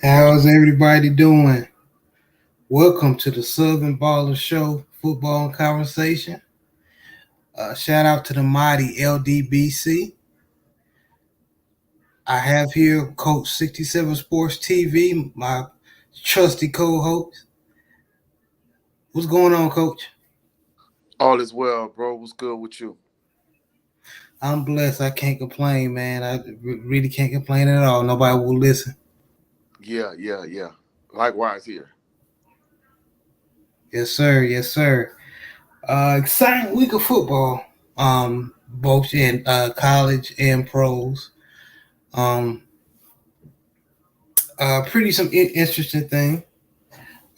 How's everybody doing? Welcome to the Southern Baller Show Football and Conversation. Shout out to the mighty LDBC. I have here Coach 67 Sports TV, my trusty co-host. What's going on, Coach? All is well, bro. What's good with you? I'm blessed. I can't complain, man. I really can't complain at all. Nobody will listen. Yeah. Likewise here. Yes, sir. Yes, sir. Exciting week of football. Both in college and pros. Um, pretty some interesting thing.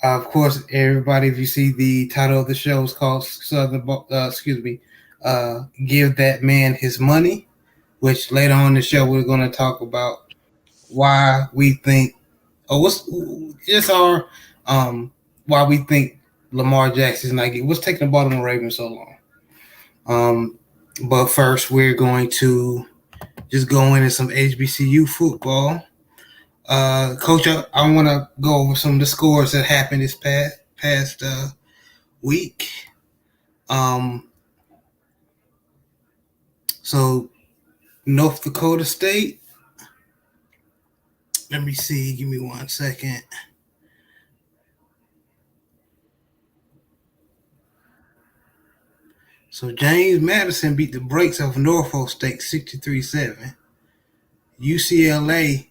Of course, everybody, if you see the title of the show is called Give That Man His Money, which later on in the show we're going to talk about why we think, or what's just our, why we think Lamar Jackson is not getting, what's taking the Baltimore Ravens so long. But first, we're going to just go into some HBCU football. Coach, I want to go over some of the scores that happened this past week. Um, so North Dakota State. Let me see. Give me 1 second. So James Madison beat the brakes off Norfolk State 63-7. UCLA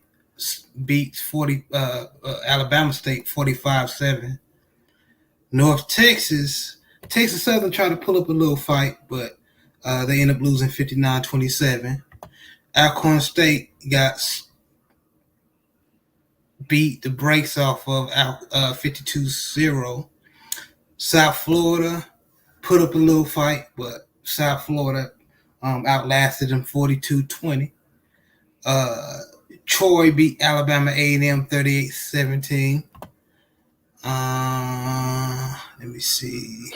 beats Alabama State 45-7. North Texas Southern tried to pull up a little fight, but they end up losing 59-27. Alcorn State got beat the brakes off of 52-0. South Florida put up a little fight, but South Florida outlasted them 42-20. Troy beat Alabama A&M 38-17. Let me see.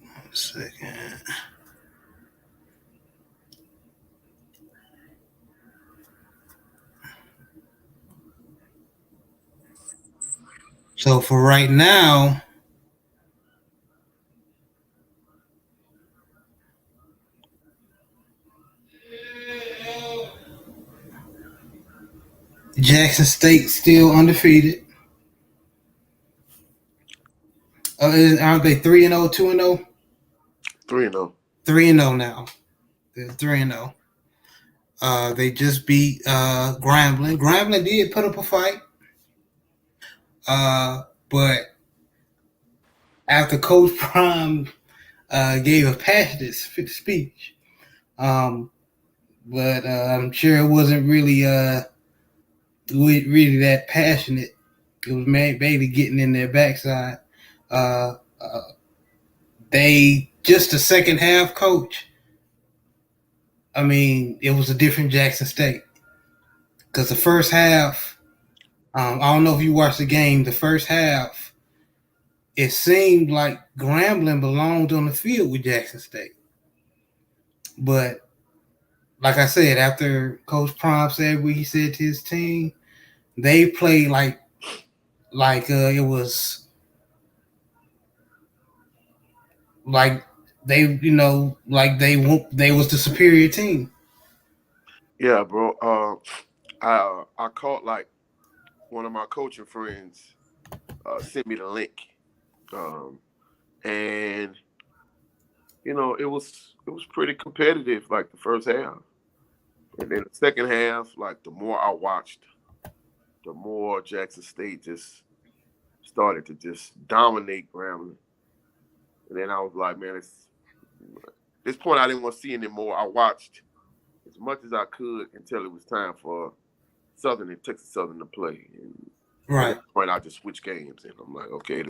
One second. So for right now, Jackson State still undefeated. Aren't they 3-0, 2-0? 3-0. 3-0 now. They're 3-0. They just beat Grambling. Grambling did put up a fight, but after Coach Prime gave a passionate speech, but I'm sure it wasn't really that passionate. It was mainly getting in their backside. Uh, uh, they just the second half, Coach. I mean, it was a different Jackson State because the first half. I don't know if you watched the game. The first half, it seemed like Grambling belonged on the field with Jackson State, but like I said, after Coach Prime said what he said to his team, they played like it was like they was the superior team. Yeah, bro. I caught like one of my coaching friends sent me the link, and it was pretty competitive like the first half, and then the second half, like the more I watched, the more Jackson State just started to just dominate Grambling, and then I was like, man, this point I didn't want to see anymore. I watched as much as I could until it was time for Southern and Texas Southern to play. And at Right, that point, I just switched games, and I'm like, okay,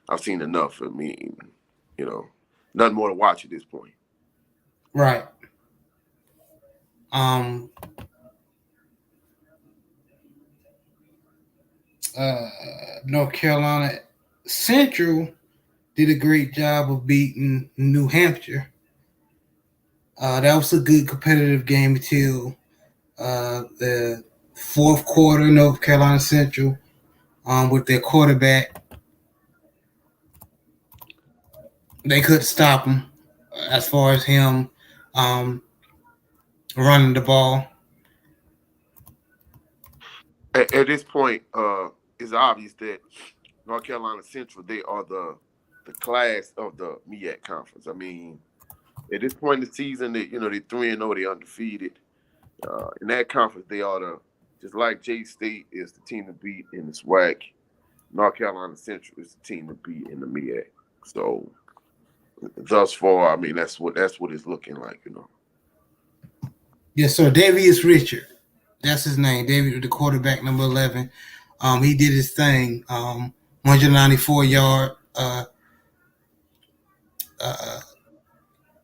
I've seen enough. I mean, nothing more to watch at this point. right. Um, uh, North Carolina Central did a great job of beating New Hampshire That was a good competitive game until the fourth quarter. North Carolina Central, with their quarterback, they couldn't stop him as far as him um, running the ball. At this point, it's obvious that North Carolina Central, they are the class of the MEAC conference. I mean, at this point in the season, they 3-0, they undefeated. In that conference, they are the just like J State is the team to beat in the SWAC. North Carolina Central is the team to beat in the MEAC. So thus far, I mean that's what it's looking like. Yes, sir. Davius Richard, that's his name. David, the quarterback, number 11. He did his thing. 194-yard, uh,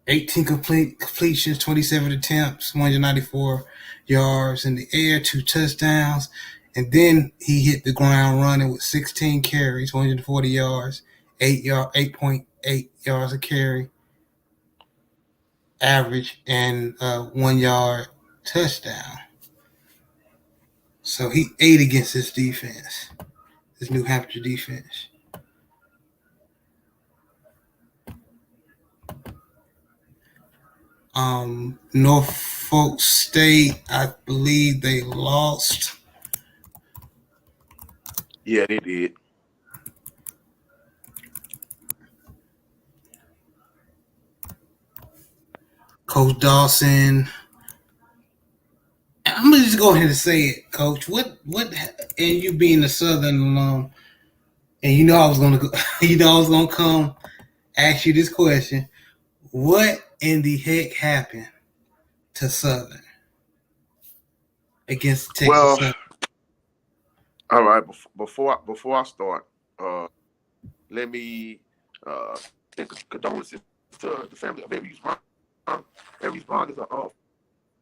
18 completions, 27 attempts, 194 yards in the air, 2 touchdowns. And then he hit the ground running with 16 carries, 140 yards, 8.8 yards a carry average, and 1 yard touchdown. So he ate against his defense, his New Hampshire defense. Norfolk State, I believe they lost. Yeah, they did. Coach Dawson. I'm gonna just go ahead and say it, Coach. And you being a Southern alum, and I was gonna go, I was gonna come ask you this question. What in the heck happened to Southern against Texas Well, Southern? all right. Before I start, let me think of condolences to the family of Avery's Bond. Avery's Bond is a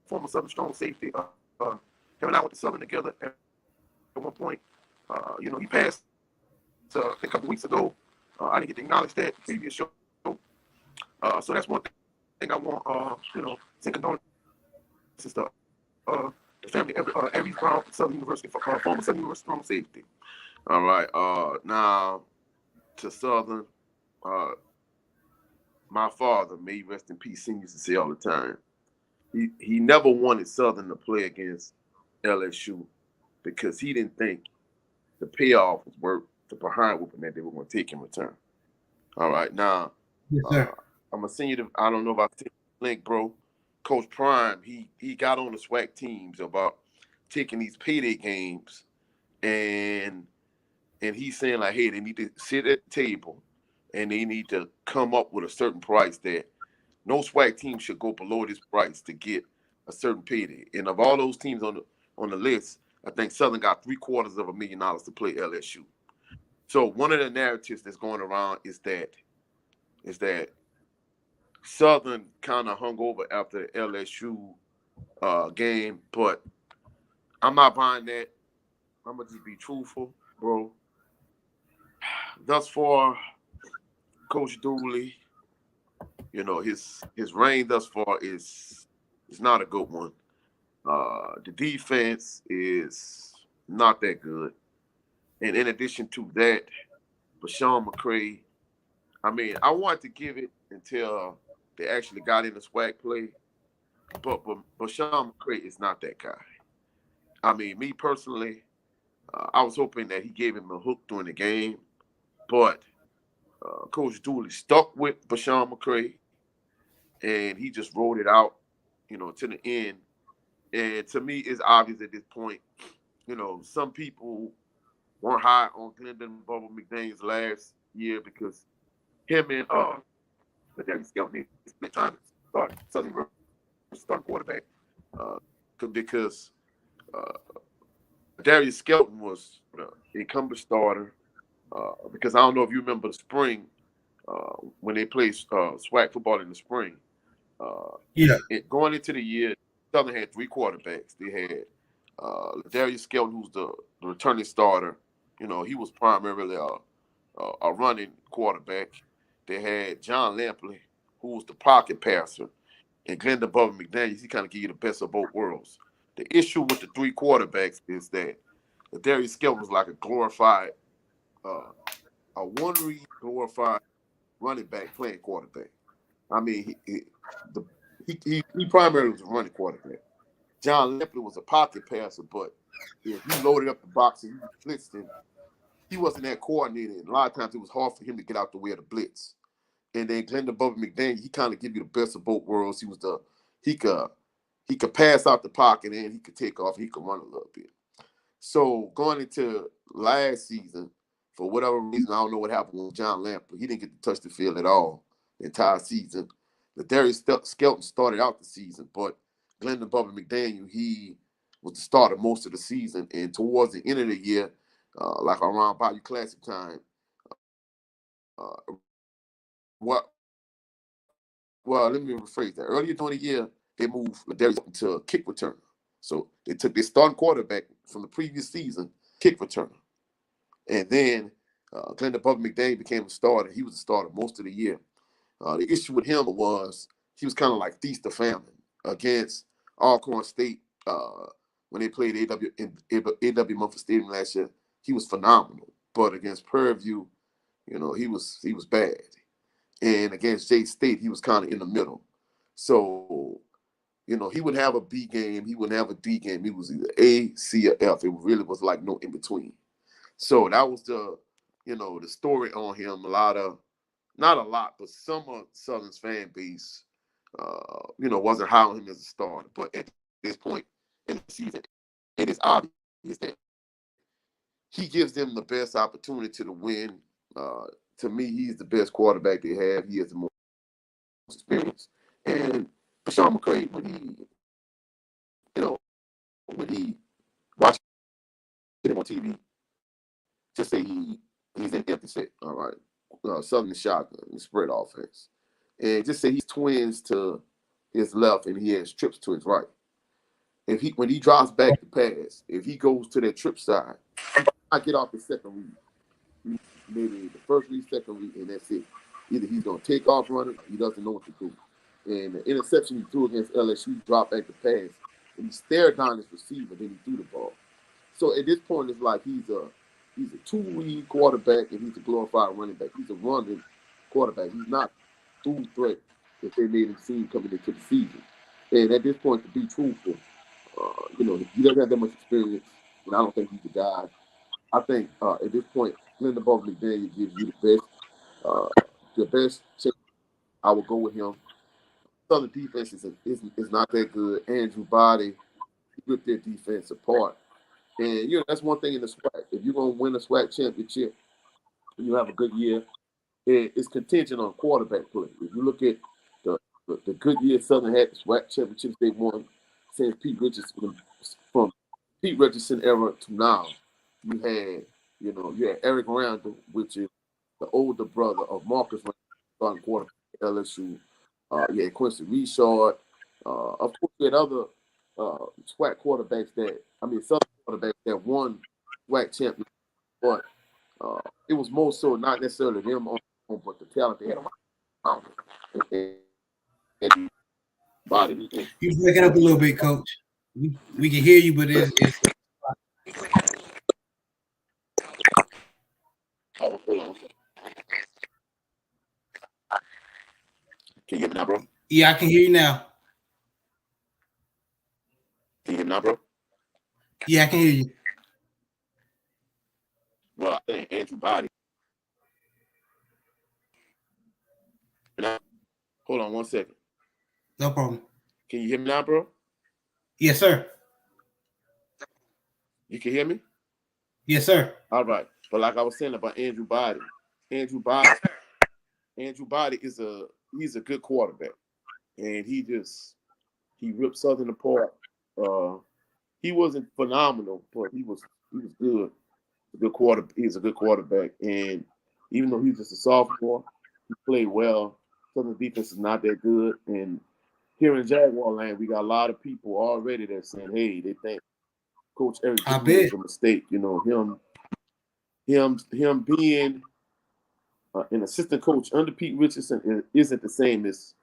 former Southern strong safety. Him and I went to Southern together at one point. He passed a couple weeks ago. I didn't get to acknowledge that previous show. So that's one thing I want. Send condolences to the family of Avery's Brown, Southern University, former Southern University strong safety. All right. Now to Southern. My father, may he rest in peace, used to say all the time, he never wanted Southern to play against LSU because he didn't think the payoff was worth the behind whooping that they were going to take in return. All right, now Yes, sir. I'm gonna send you I don't know if I sent the link, bro. Coach Prime, he got on the SWAC teams about taking these payday games, and he's saying like, hey, they need to sit at the table and they need to come up with a certain price that no SWAC team should go below this price to get a certain payday. And of all those teams on the list, I think Southern got $750,000 to play LSU. So one of the narratives that's going around is that Southern kind of hung over after the LSU game, but I'm not buying that. I'm gonna just be truthful, bro. Thus far, Coach Dooley, his reign thus far is not a good one. The defense is not that good, and in addition to that, Bashawn McCray. I mean, I wanted to give it until they actually got in the SWAC play, but Bashawn McCray is not that guy. I mean, me personally, I was hoping that he gave him a hook during the game, but Coach Dooley stuck with Bashawn McCray, and he just rolled it out, to the end. And to me, it's obvious at this point, some people weren't high on Glendon Bubble McDaniels last year because him and the Derek Skelton split time to start Southern start quarterback because Darius Skelton was incumbent starter because I don't know if you remember the spring when they played SWAC football in the spring. Yeah. Going into the year, Southern had 3 quarterbacks. They had Darius Skelton, who's the returning starter. He was primarily a running quarterback. They had John Lampley, who was the pocket passer. And Glenn Bubba McDaniels, he kind of give you the best of both worlds. The issue with the three quarterbacks is that Darius Skelton was like a glorified, a one-read glorified running back playing quarterback. I mean, he primarily was a running quarterback. John Lepler was a pocket passer, but if you loaded up the box and you blitzed him, he wasn't that coordinated. And a lot of times it was hard for him to get out the way of the blitz. And then Glenn Bubba McDaniel, he kind of give you the best of both worlds. He could pass out the pocket and he could take off. And he could run a little bit. So going into last season, for whatever reason, I don't know what happened with John Lamper. He didn't get to touch the field at all the entire season. The Darius Skelton started out the season, but Glenn Bubba McDaniel, he was the starter most of the season. And towards the end of the year, like around Bayou Classic time, let me rephrase that. Earlier during the year, they moved Darius to a kick returner. So they took their starting quarterback from the previous season, kick returner. And then Glenn Bubba McDaniel became a starter. He was a starter most of the year. The issue with him was he was kind of like feast or famine against Alcorn State when they played AW Mumford Stadium last year. He was phenomenal. But against Prairie View, he was bad. And against J State, he was kind of in the middle. So, he would have a B game. He wouldn't have a D game. He was either A, C, or F. It really was like no in between. So that was the story on him. Not a lot, but some of Southern's fan base, wasn't high on him as a starter. But at this point in the season, it is obvious that he gives them the best opportunity to win. To me, he's the best quarterback they have. He has the most experience. And Sean McCray, when he watched him on TV, just say he's an empty set. All right, Southern shotgun, spread offense, and just say he's twins to his left and he has trips to his right. When he drops back to pass, if he goes to that trip side, I get off the second read, maybe the first read, second read, and that's it. Either he's gonna take off running, or he doesn't know what to do. And the interception he threw against LSU, he dropped back to pass, and he stared down his receiver, then he threw the ball. So at this point, it's like he's a two-read quarterback and he's a glorified running back. He's a running quarterback. He's not through threat that they made him seem coming into the season. And at this point, to be truthful, he doesn't have that much experience, and I don't think he's the guy. I think at this point, Glenn Bubba McDaniel gives you the best chance. I will go with him. Southern defense is not that good. Andrew Body, he ripped their defense apart. And, that's one thing in the SWAC. If you're going to win a SWAC championship and you have a good year, it's contingent on quarterback play. If you look at the good year Southern had, the SWAC championships they won since from Pete Richardson era to now, you had Eric Randall, which is the older brother of Marcus Randall, starting quarterback at LSU. You had Quincy Richard. Of course, you had other SWAC quarterbacks Southern quarterbacks that won SWAC championship, but it was more so not necessarily them but the talent they had around. You're breaking up a little bit, Coach. We can hear you, but it's Can you hear me now, bro? Yeah, I can hear you now. Can you hear me now, bro? Yeah, I can hear you. Well, I think Andrew Body. Hold on 1 second. No problem. Can you hear me now, bro? Yes, sir. You can hear me? Yes, sir. All right. But like I was saying about Andrew Body is he's a good quarterback. And he ripped Southern apart. He wasn't phenomenal, but he was good. He's a good quarterback. And even though he's just a sophomore, he played well. Southern defense is not that good. And here in Jaguar land, we got a lot of people already that saying, hey, they think Coach Eric made a mistake. Him being an assistant coach under Pete Richardson isn't the same as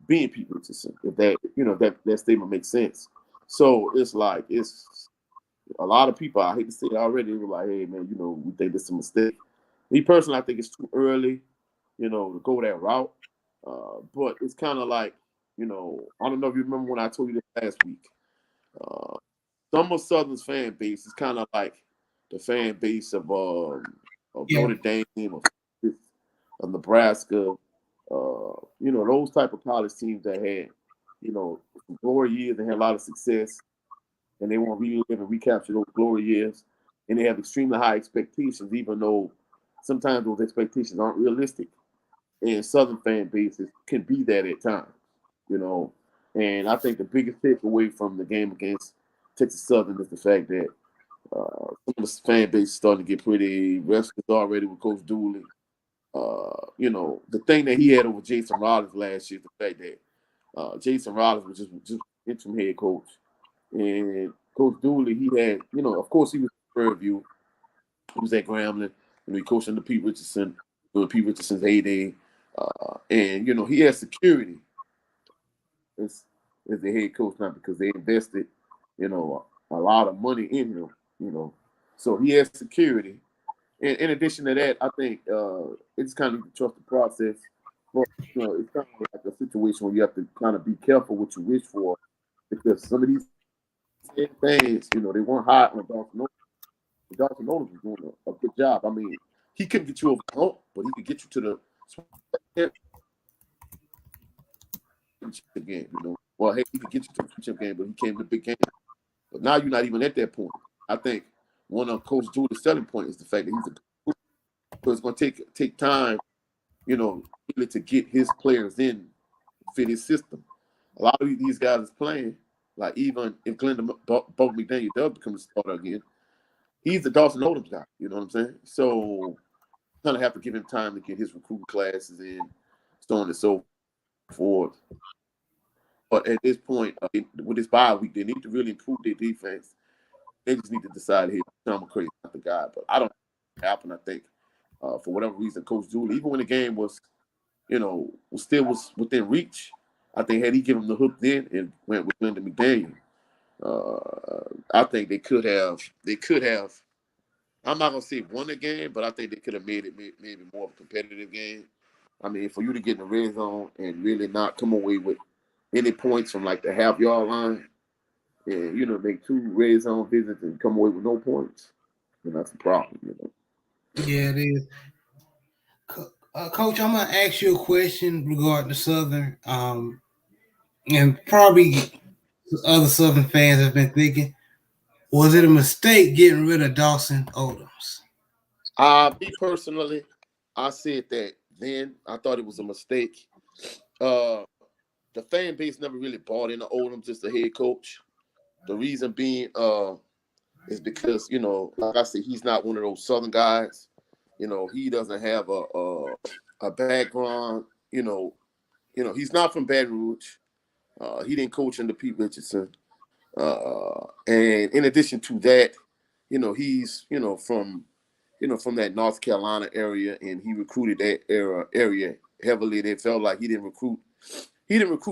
being Pete Richardson. If that statement makes sense. So it's like it's a lot of people. I hate to say it already. They were like, "Hey, man, we think this is a mistake." Me personally, I think it's too early, to go that route. But it's kind of like, I don't know if you remember when I told you this last week. Uh, some of Southern's fan base is kind of like the fan base of Yeah. Notre Dame, of Nebraska, those type of college teams that had, some glory years and had a lot of success, and they want to relive and recapture those glory years, and they have extremely high expectations, even though sometimes those expectations aren't realistic. And Southern fan bases can be that at times, you know. And I think the biggest takeaway from the game against Texas Southern is the fact that some of the fan base is starting to get pretty restless already with Coach Dooley. The thing that he had over Jason Rollins last year, the fact that Jason Rollins was just interim head coach, and Coach Dooley, he had, of course, he was in Fairview. He was at Grambling, he coached under Pete Richardson during Pete Richardson's heyday, and he had security as the head coach now because they invested, a lot of money in him, so he has security. And in addition to that, I think it's kind of trust the process. But it's kind of like a situation where you have to kind of be careful what you wish for, because some of these things, they weren't high on Dawson. Dawson Odoms was doing a good job. I mean, he couldn't get you over the hump, but he could get you to the championship game. Well, hey, he could get you to the championship game, but he came to the big game. But now you're not even at that point. I think one of Coach Dooley's selling point is the fact that he's a. So it's going to take time, really to get his players in, fit his system. A lot of these guys is playing, like even if Glendon Bolton McDaniel does become a starter again, he's the Dawson Odoms guy. You know what I'm saying? So kind of have to give him time to get his recruiting classes in, so on and so forth. But at this point, with this bye week, they need to really improve their defense. They just need to decide, hey, Sean McCray is not the guy. But I don't know what happened. I think for whatever reason, Coach Dooley, even when the game was, was within reach, I think had he given him the hook then and went with Lyndon McDaniel, I think they could have. I'm not gonna say won the game, but I think they could have made it maybe more of a competitive game. I mean, for you to get in the red zone and really not come away with any points from like the half-yard line, and make 2 red zone visits and come away with no points, then that's a problem. Yeah, it is. Coach, I'm gonna ask you a question regarding the Southern, and probably other Southern fans have been thinking, was it a mistake getting rid of Dawson Odoms? Me personally, I said that then. I thought it was a mistake. The fan base never really bought into Odoms as the head coach. The reason being is because, like I said, he's not one of those Southern guys. He doesn't have a background. He's not from Baton Rouge. He didn't coach under Pete Richardson. And in addition to that, he's from that North Carolina area, and he recruited that area heavily. They felt like he didn't recruit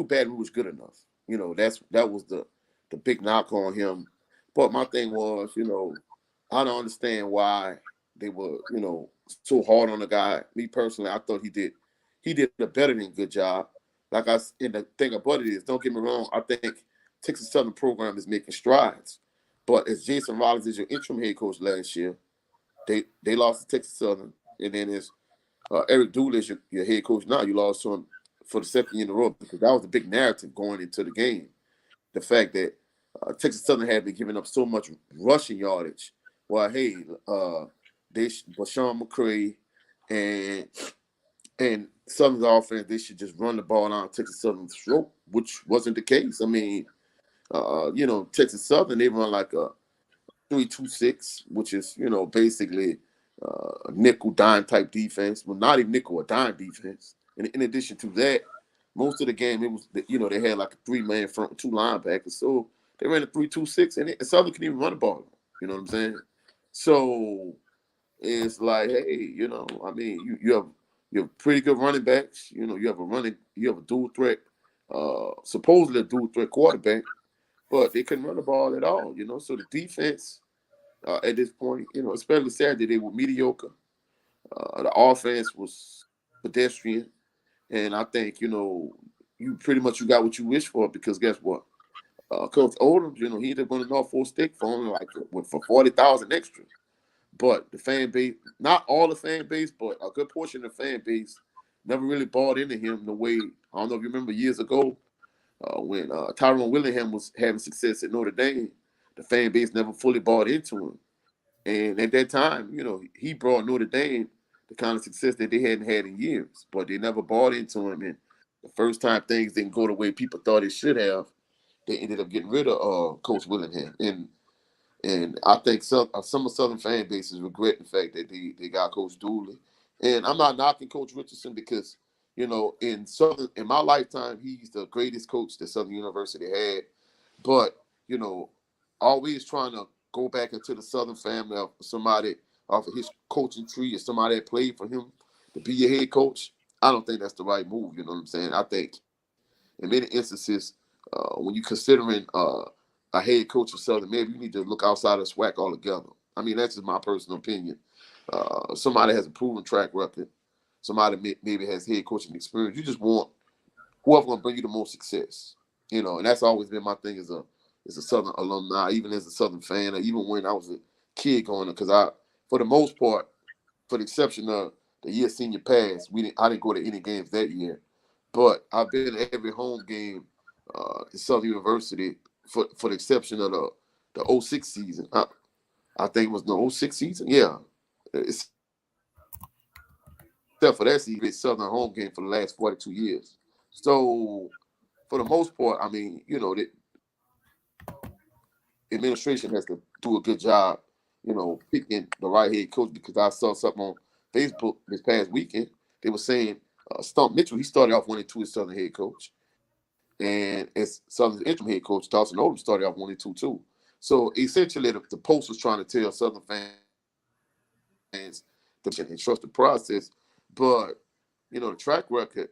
Baton Rouge good enough. That was the big knock on him. But my thing was, I don't understand why they were, so hard on the guy. Me personally, I thought he did a better than good job. And the thing about it is, don't get me wrong, I think Texas Southern program is making strides. But as Jason Rollins is your interim head coach last year, they lost to Texas Southern, and then as Eric Dooley is your head coach now, you lost to him for the second year in a row, because that was the big narrative going into the game. The fact that Texas Southern had been giving up so much rushing yardage. Well, hey, Sean McCray and Southern's offense, they should just run the ball down Texas Southern's throat, which wasn't the case. I mean, Texas Southern, they run like a 3-2-6, which is, basically a nickel dime type defense. Well, not even nickel, a dime defense. And in addition to that, most of the game, it was, they had like a 3-man front with 2 linebackers. So they ran a 3-2-6, and Southern couldn't even run the ball. You know what I'm saying? So it's like, hey, I mean, you have pretty good running backs. You have a dual threat supposedly a dual threat quarterback, but they couldn't run the ball at all. So the defense at this point, especially Saturday, they were mediocre. The offense was pedestrian, and I think you pretty much you got what you wish for because guess what? Coach Odoms, he ended up winning North Full Stick for only for 40,000 extra. But the fan base, not all the fan base, but a good portion of the fan base never really bought into him the way, I don't know if you remember years ago when Tyrone Willingham was having success at Notre Dame, the fan base never fully bought into him. And at that time, he brought Notre Dame the kind of success that they hadn't had in years, but they never bought into him. And the first time things didn't go the way people thought it should have, they ended up getting rid of Coach Willingham. And I think some of Southern fan bases regret the fact that they got Coach Dooley. And I'm not knocking Coach Richardson because, in my lifetime, he's the greatest coach that Southern University had. But, always trying to go back into the Southern family of somebody off of his coaching tree or somebody that played for him to be your head coach. I don't think that's the right move. You know what I'm saying? I think in many instances, when you're considering a head coach of Southern, maybe you need to look outside of SWAC altogether. I mean, that's just my personal opinion. Somebody has a proven track record. Somebody maybe has head coaching experience. You just want whoever's going to bring you the most success. And that's always been my thing as a Southern alumni, even as a Southern fan, or even when I was a kid going, because for the most part, for the exception of the year senior pass, I didn't go to any games that year. But I've been to every home game in Southern University for the exception of the 06 season. I think it was the 06 season. Yeah. Except for that season, it's Southern home game for the last 42 years. So for the most part, I mean, the administration has to do a good job, picking the right head coach because I saw something on Facebook this past weekend. They were saying Stump Mitchell, he started off 1-2 as Southern head coach. And as Southern's interim head coach, Dawson Odoms started off 1-2 too. So essentially, the Post was trying to tell Southern fans and trust the process. But, the track record,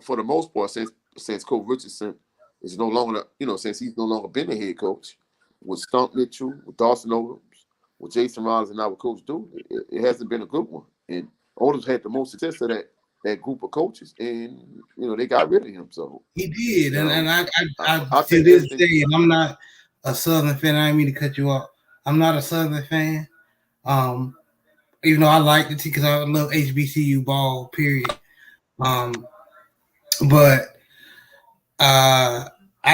for the most part, since Coach Richardson is no longer, since he's no longer been the head coach, with Stump Mitchell, with Dawson Odoms, with Jason Rollins, and now with Coach Dooley, it hasn't been a good one. And Odoms had the most success of that group of coaches, and they got rid of him. So he did, and I to think this day, I'm not a Southern fan. I didn't mean to cut you off. I'm not a Southern fan. Even though I like the team because I love HBCU ball. Period. But I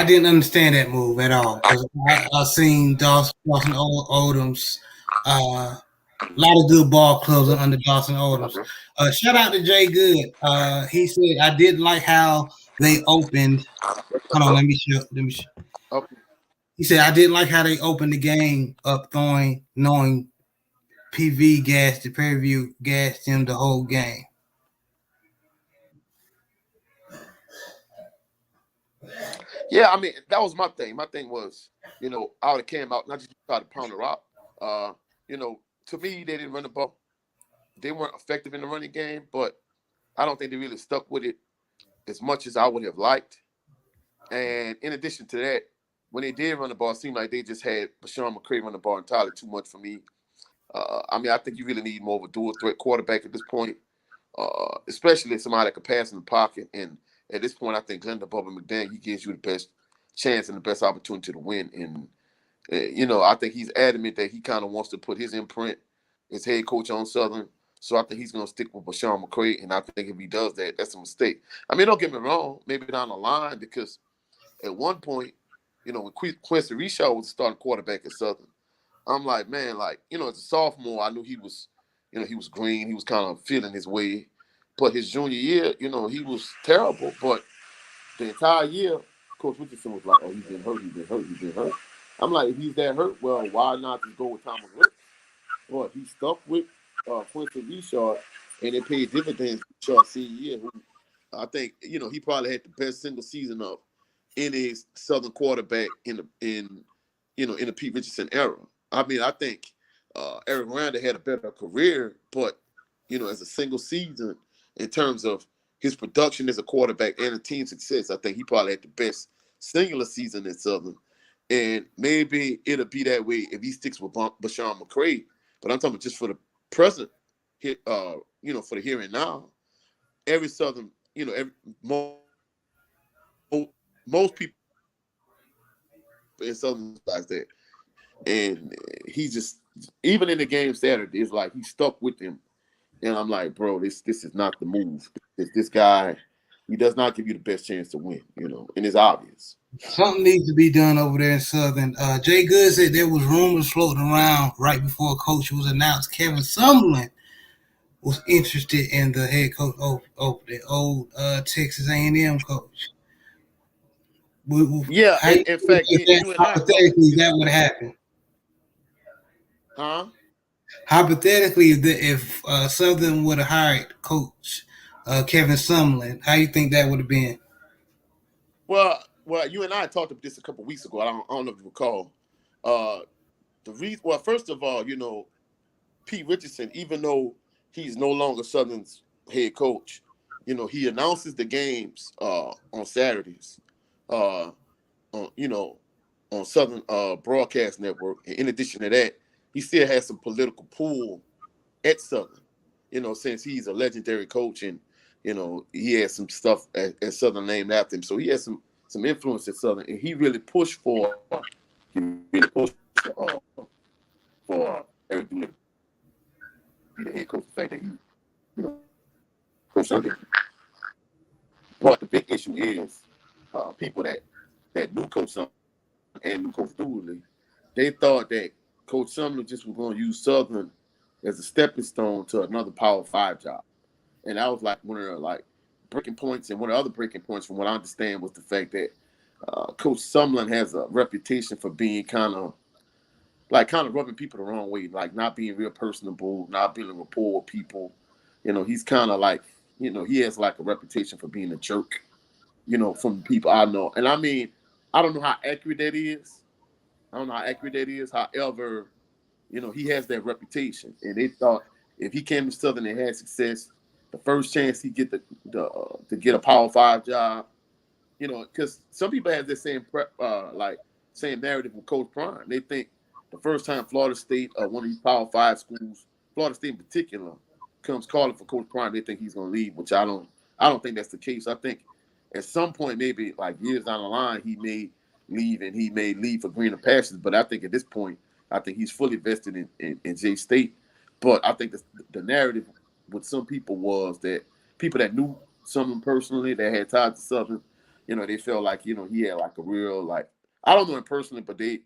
didn't understand that move at all because I seen Dawson Odoms. A lot of good ball clubs under Dawson Odoms. Shout out to Jay Good. He said I didn't like how they opened. Hold on, let me show. Okay. He said I didn't like how they opened the game up, knowing PV gassed the pay-per-view gassed him the whole game. Yeah, I mean that was my thing. My thing was, I would have came out not just try to pound the rock. To me, they didn't run the ball. They weren't effective in the running game, but I don't think they really stuck with it as much as I would have liked. And in addition to that, when they did run the ball, it seemed like they just had Bashawn McCray run the ball entirely too much for me. I mean, I think you really need more of a dual threat quarterback at this point, especially somebody that can pass in the pocket. And at this point, I think Glenda Bubba McDaniel, he gives you the best chance and the best opportunity to win. And, I think he's adamant that he kind of wants to put his imprint as head coach on Southern. So I think he's going to stick with Bashawn McCray. And I think if he does that, that's a mistake. I mean, don't get me wrong, maybe down the line, because at one point, when Quincy Reshaw was the starting quarterback at Southern, I'm like, man, as a sophomore, I knew he was green. He was kind of feeling his way. But his junior year, he was terrible. But the entire year, Coach Richardson was like, oh, he's been hurt. I'm like, if he's that hurt, well, why not just go with Thomas Ricks? But he stuck with Quincy Reshaw, and it paid dividends for Reshaw's senior year. Who I think, he probably had the best single season of any Southern quarterback in the Pete Richardson era. I mean, I think Eric Randa had a better career, but as a single season in terms of his production as a quarterback and the team success, I think he probably had the best singular season in Southern. And maybe it'll be that way if he sticks with Bashawn McCray. But I'm talking about just for the present, for the here and now. Every Southern, most people in Southern realize that. And he just, even in the game Saturday, it's like he stuck with him. And I'm like, bro, this is not the move. This guy, he does not give you the best chance to win, and it's obvious. Something needs to be done over there in Southern. Jay Good said there was rumors floating around right before coach was announced. Kevin Sumlin was interested in the head coach of the old Texas A&M coach. Yeah, in fact, you and I hypothetically, that would happen. Huh? Hypothetically, if Southern would have hired coach Kevin Sumlin, how do you think that would have been? Well, you and I talked about this a couple of weeks ago. I don't know if you recall. The reason, well, first of all, Pete Richardson, even though he's no longer Southern's head coach, he announces the games on Saturdays, on Southern Broadcast Network. And in addition to that, he still has some political pull at Southern, since he's a legendary coach and, he has some stuff at Southern named after him. So he has some influence at Southern, and he really pushed for everything to be the head coach. The fact that he, coach Southern. But the big issue is people that knew Coach Sumlin and knew Coach Dooley, they thought that Coach Sumlin just was going to use Southern as a stepping stone to another Power 5 job. And that was like one of the breaking points. And one of the other breaking points, from what I understand, was the fact that Coach Sumlin has a reputation for being kind of rubbing people the wrong way, like not being real personable, not building rapport with people. He's kind of he has a reputation for being a jerk, from people I know. And I mean, I don't know how accurate that is. However, he has that reputation. And they thought if he came to Southern and had success, the first chance he get to get a Power 5 job, because some people have this same narrative with Coach Prime. They think the first time Florida State, one of these Power 5 schools, Florida State in particular, comes calling for Coach Prime, they think he's going to leave, which I don't think that's the case. I think at some point, maybe years down the line, he may leave, and he may leave for greener pastures. But I think at this point, I think he's fully vested in J State. But I think the narrative with some people was that people that knew someone personally that had ties to Southern, they felt like, he had a real, I don't know him personally, but they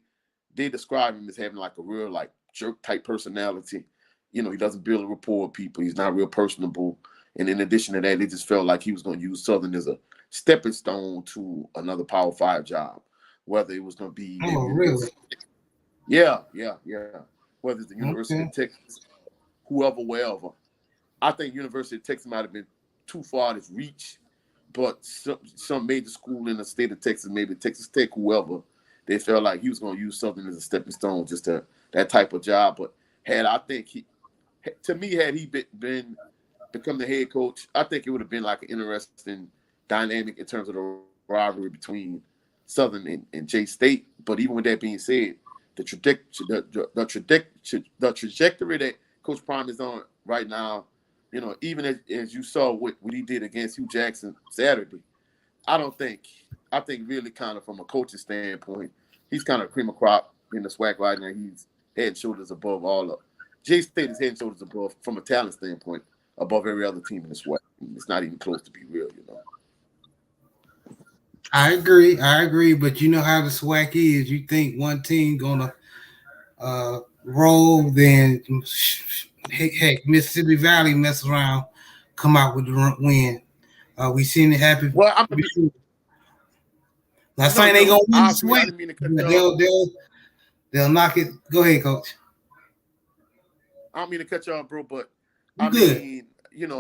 describe him as having a real jerk type personality. He doesn't build a rapport with people. He's not real personable. And in addition to that, they just felt like he was going to use Southern as a stepping stone to another Power 5 job, whether it was going to be. Oh, really? Yeah. Whether it's the University of Texas, wherever. I think University of Texas might have been too far to reach, but some major school in the state of Texas, maybe Texas Tech, whoever, they felt like he was going to use Southern as a stepping stone, just that type of job. But had he become the head coach, I think it would have been an interesting dynamic in terms of the rivalry between Southern and J State. But even with that being said, the trajectory that Coach Prime is on right now, even as you saw what he did against Hugh Jackson Saturday, I think really kind of from a coaching standpoint, he's kind of cream of crop in the SWAC right now. He's head and shoulders above all of J State is head and shoulders above, from a talent standpoint, above every other team in the SWAC. It's not even close to be real, I agree, but you know how the SWAC is. You think one team gonna roll, then heck, Mississippi Valley mess around, come out with the win. We seen it happen. Well, not saying they gonna win the SWAC. I didn't mean to cut you off. They'll knock it. Go ahead, Coach. I don't mean to cut you off, bro, but Good. mean,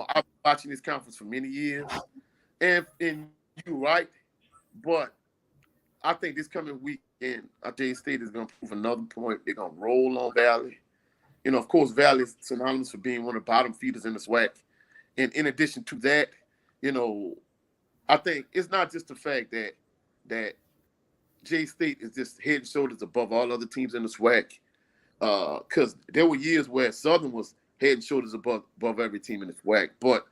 I've been watching this conference for many years, and you're right, but I think this coming weekend, J State is going to prove another point. They're going to roll on Valley. Of course, Valley is synonymous for being one of the bottom feeders in the SWAC. And in addition to that, you know, I think it's not just the fact that J State is just head and shoulders above all other teams in the SWAC. Because there were years where Southern was head and shoulders above every team in the SWAC, but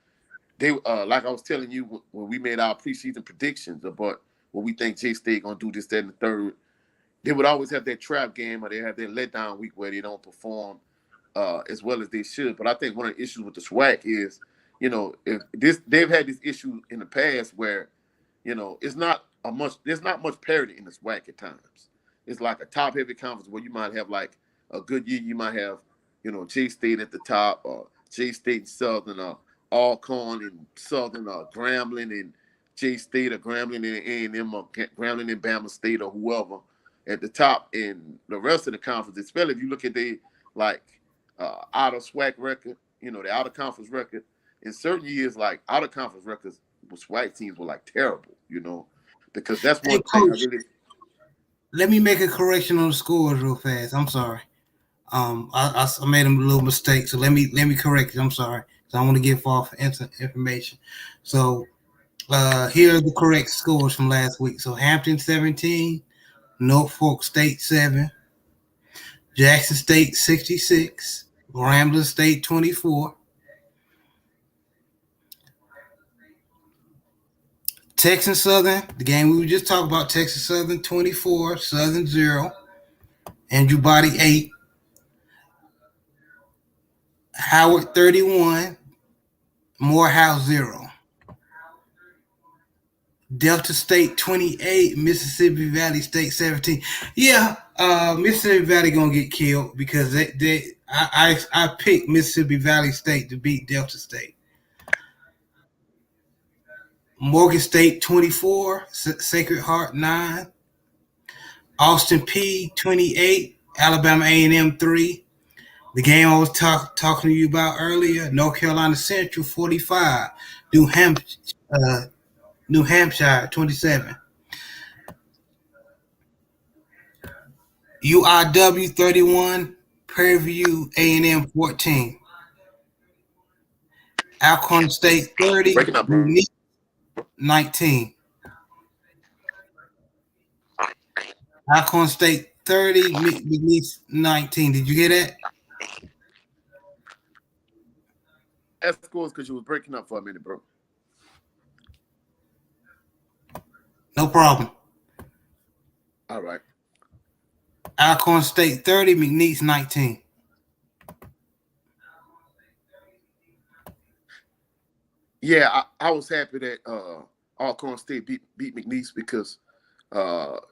they like I was telling you when we made our preseason predictions about what we think J State gonna do this, that, and the third. They would always have that trap game or they have their letdown week where they don't perform as well as they should. But I think one of the issues with the SWAC is, if they've had this issue in the past where, there's not much parity in the SWAC at times. It's like a top heavy conference where you might have like a good year, you might have, J State at the top or J State and Southern or Alcorn and Southern or Grambling and J State or Grambling and A&M or Grambling and Bama State or whoever at the top. And the rest of the conference, especially if you look at the out of SWAC record, the out of conference record. In certain years, like out of conference records with SWAC teams were like terrible, because that's one thing Coach, let me make a correction on the scores real fast. I'm sorry. I made a little mistake, so let me correct it. I'm sorry. So I want to give off information. So here are the correct scores from last week. So Hampton 17, Norfolk State 7, Jackson State 66, Grambling State 24, Texas Southern, the game we were just talking about, Texas Southern 24, Southern 0, Andrew Body 8, Howard 31, Morehouse 0. Delta State 28, Mississippi Valley State 17. Yeah, Mississippi Valley gonna get killed because I picked Mississippi Valley State to beat Delta State. Morgan State 24, Sacred Heart 9, Austin P 28, Alabama A&M 3. The game I was talking to you about earlier, North Carolina Central 45, New Hampshire 27. URW 31, Prairie View A&M 14. Alcorn State 30, 19. Alcorn State 30, McNeese 19. Did you hear that? That scores because you was breaking up for a minute, bro. No problem. All right. Alcorn State 30, McNeese 19. Yeah, I was happy that Alcorn State beat McNeese because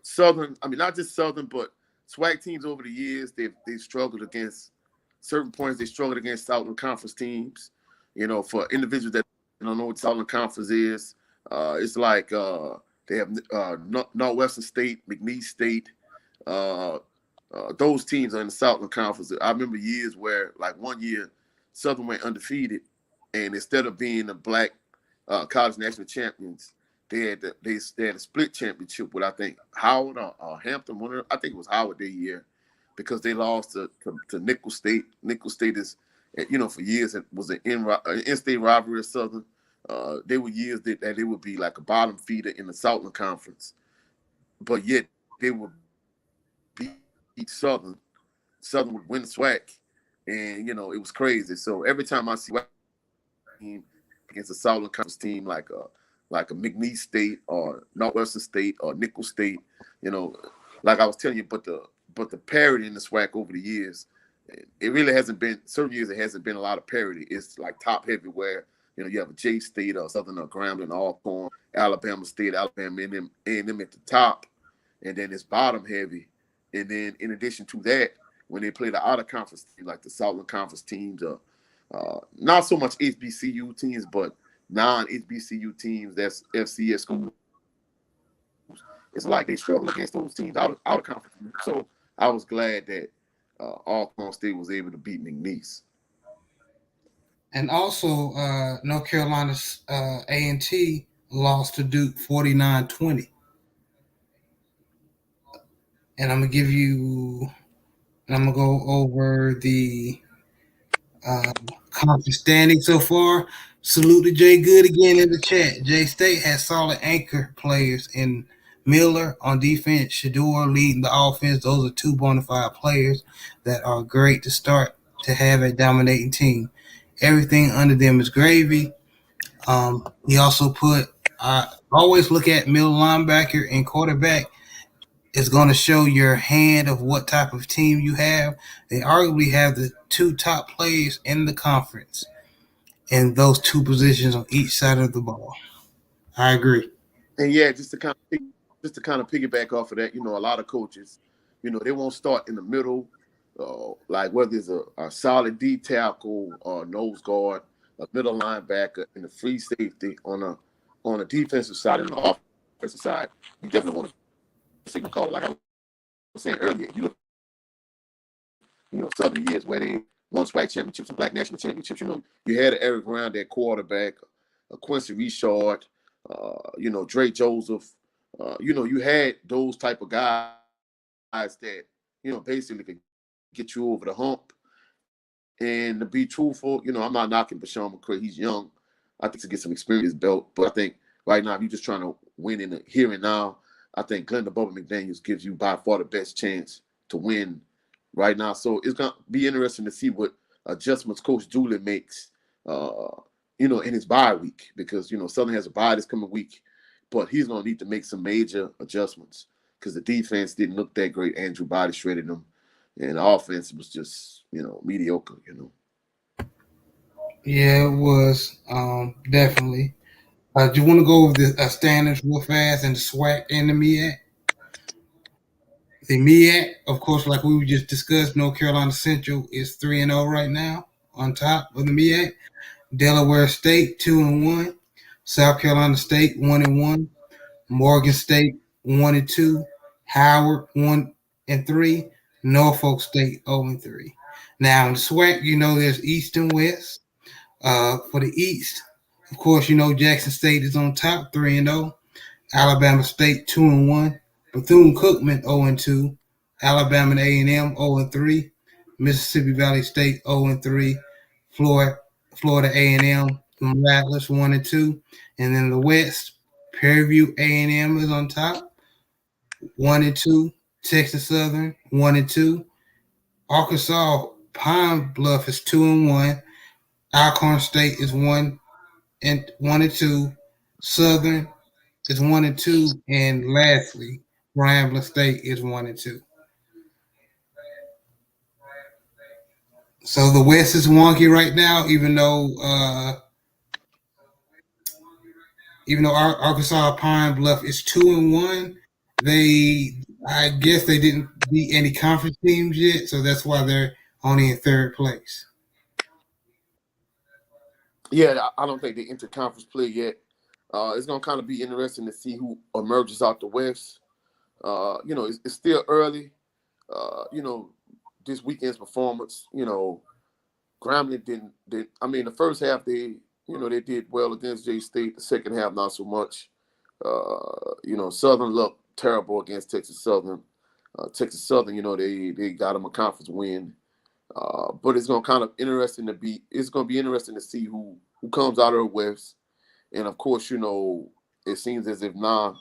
Southern, I mean, not just Southern, but SWAC teams over the years, they've struggled against certain points. They struggled against Southern Conference teams. For individuals that don't know what Southern Conference is, it's like they have Northwestern State, McNeese State. Those teams are in the Southern Conference. I remember years where, like one year, Southern went undefeated, and instead of being the black college national champions, they had a split championship with I think Howard or Hampton. I think it was Howard that year because they lost to Nickel State. Nickel State is, for years it was an in-state rivalry of Southern. They were years that they would be like a bottom feeder in the Southern Conference, but yet they would beat Southern. Southern would win the SWAC, and it was crazy. So every time I see team against a Southern Conference team like a McNeese State or Northwestern State or Nickel State, like I was telling you, but the parity in the SWAC over the years, it really hasn't been. Certain years it hasn't been a lot of parity. It's like top heavy where you have a J State or Southern or Grambling, Alcorn, Alabama State, Alabama A&M at the top, and then it's bottom heavy. And then in addition to that, when they play the out of conference teams like the Southern Conference teams, not so much HBCU teams, but non-HBCU teams, that's FCS schools. It's like they struggle against those teams out of conference. So I was glad that Alcorn State was able to beat McNeese. And also, North Carolina's A&T lost to Duke 49-20. And I'm gonna go over the conference standing so far. Salute to Jay Good again in the chat. Jay State has solid anchor players in Miller on defense, Shador leading the offense. Those are two bona fide players that are great to start to have a dominating team. Everything under them is gravy. He also put, always look at middle linebacker and quarterback. It's going to show your hand of what type of team you have. They arguably have the two top players in the conference in those two positions on each side of the ball. I agree. And yeah, just to kind of piggyback off of that, a lot of coaches, they won't start in the middle, like whether it's a solid D tackle or nose guard, a middle linebacker, and a free safety on a defensive side and the offensive side. You definitely want to signal call, like I was saying earlier. Southern years where they won SWAC championships and Black national championships. You had Eric Brown, that quarterback, Quincy Richard, Drake Joseph. You had those type of guys that, basically could get you over the hump. And to be truthful, I'm not knocking Bashawn McCray. He's young. I think to get some experience belt. But I think right now, if you're just trying to win in the here and now, I think Glenn the Bubba McDaniels gives you by far the best chance to win right now. So it's going to be interesting to see what adjustments Coach Dooley makes, in his bye week. Because, Southern has a bye this coming week. But he's going to need to make some major adjustments because the defense didn't look that great. Andrew Body shredded them. And the offense was just, mediocre, Yeah, it was definitely. Do you want to go over the standards real fast and the SWAC and the MEAC? The MEAC, of course, like we just discussed, North Carolina Central is 3-0 right now on top of the MEAC. Delaware State 2-1. South Carolina State 1-1. Morgan State 1-2. Howard 1-3. Norfolk State 0-3. Now in the SWAC, there's East and West. For the East, of course, Jackson State is on top 3-0. Alabama State 2-1. Bethune-Cookman 0-2. Alabama and A&M 0-3. Mississippi Valley State 0-3. Florida A&M Rattlers 1-2. And then the West, Prairie View A&M is on top 1-2. Texas Southern 1-2. Arkansas Pine Bluff is 2-1. Alcorn State is 1-2. Southern is 1-2, and lastly, Grambling State is 1-2. So the West is wonky right now, even though Arkansas Pine Bluff is 2-1. I guess they didn't beat any conference teams yet, so that's why they're only in third place. Yeah, I don't think they interconference play yet. It's going to kind of be interesting to see who emerges out the West. It's still early. This weekend's performance, Grambling didn't. The first half they did well against J State. The second half not so much. Southern looked terrible against Texas Southern. Texas Southern, they got them a conference win. But it's going to kind of it's going to be interesting to see who comes out of the West. And of course, it seems as if now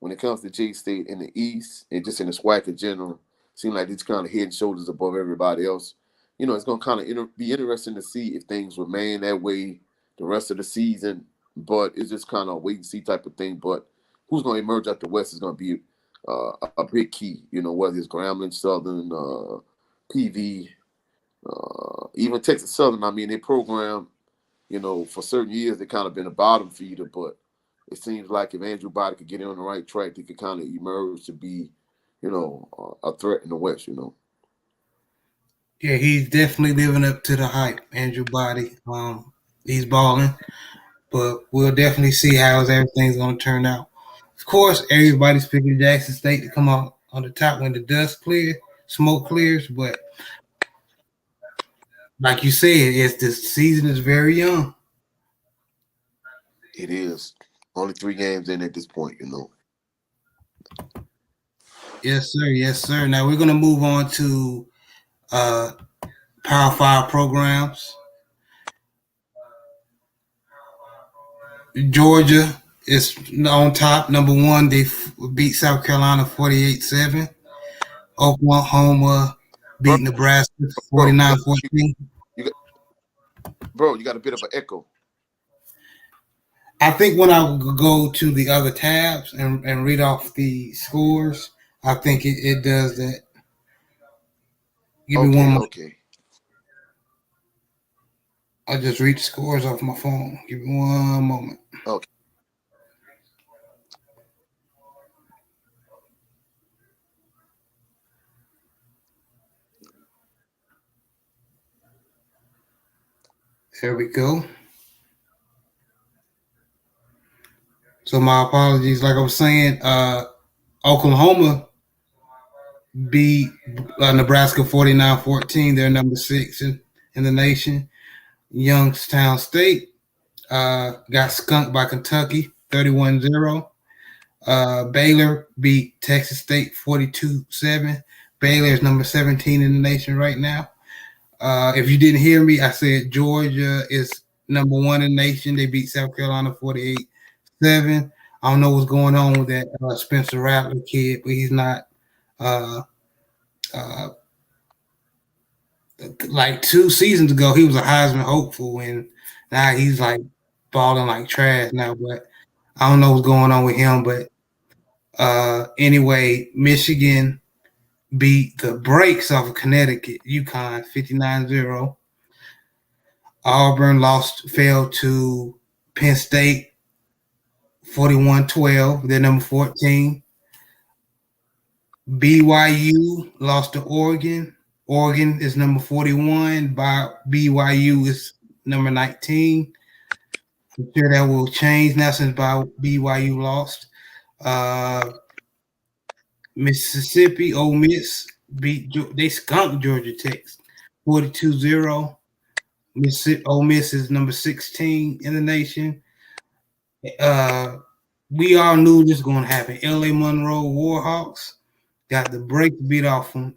when it comes to J State in the East and just in the SWAC in general, seem like it's kind of head and shoulders above everybody else. It's going to kind of be interesting to see if things remain that way the rest of the season. But it's just kind of a wait and see type of thing. But who's going to emerge out the West is going to be a big key. Whether it's Grambling, Southern, PV, even Texas Southern. They program, for certain years they kind of been a bottom feeder, but it seems like if Andrew Body could get in on the right track, they could kind of emerge to be, a threat in the West. Yeah, he's definitely living up to the hype, Andrew Body. He's balling, but we'll definitely see how everything's going to turn out. Of course, everybody's picking Jackson State to come out on the top when the smoke clears, but like you said, the season is very young. It is. Only 3 games in at this point, Yes, sir. Yes, sir. Now we're going to move on to Power 5 programs. Georgia is on top, number one. They beat South Carolina 48-7. Oklahoma Bro, beat Nebraska bro, 49-14. you got, bro, you got a bit of an echo. I think when I go to the other tabs and read off the scores, I think it does that. Give me one Okay, more. okay. I'll just read the scores off my phone. Give me one moment. Okay. There we go. So my apologies. Like I was saying, Oklahoma beat Nebraska 49-14. They're number 6 in the nation. Youngstown State got skunked by Kentucky 31-0. Baylor beat Texas State 42-7. Baylor is number 17 in the nation right now. If you didn't hear me, I said Georgia is number 1 in the nation. They beat South Carolina 48-7. I don't know what's going on with that Spencer Rattler kid, but he's not like 2 seasons ago, he was a Heisman hopeful, and now he's like balling like trash now. But I don't know what's going on with him. But anyway, Michigan beat the brakes off of Connecticut, UConn 59-0. Auburn fell to Penn State 41-12. They're number 14. BYU lost to Oregon. Oregon is number 41. BYU is number 19. I'm sure that will change now since BYU lost. Mississippi, Ole Miss they skunked Georgia Tech 42-0. Ole Miss is number 16 in the nation. We all knew this was going to happen. LA Monroe Warhawks got the break beat off from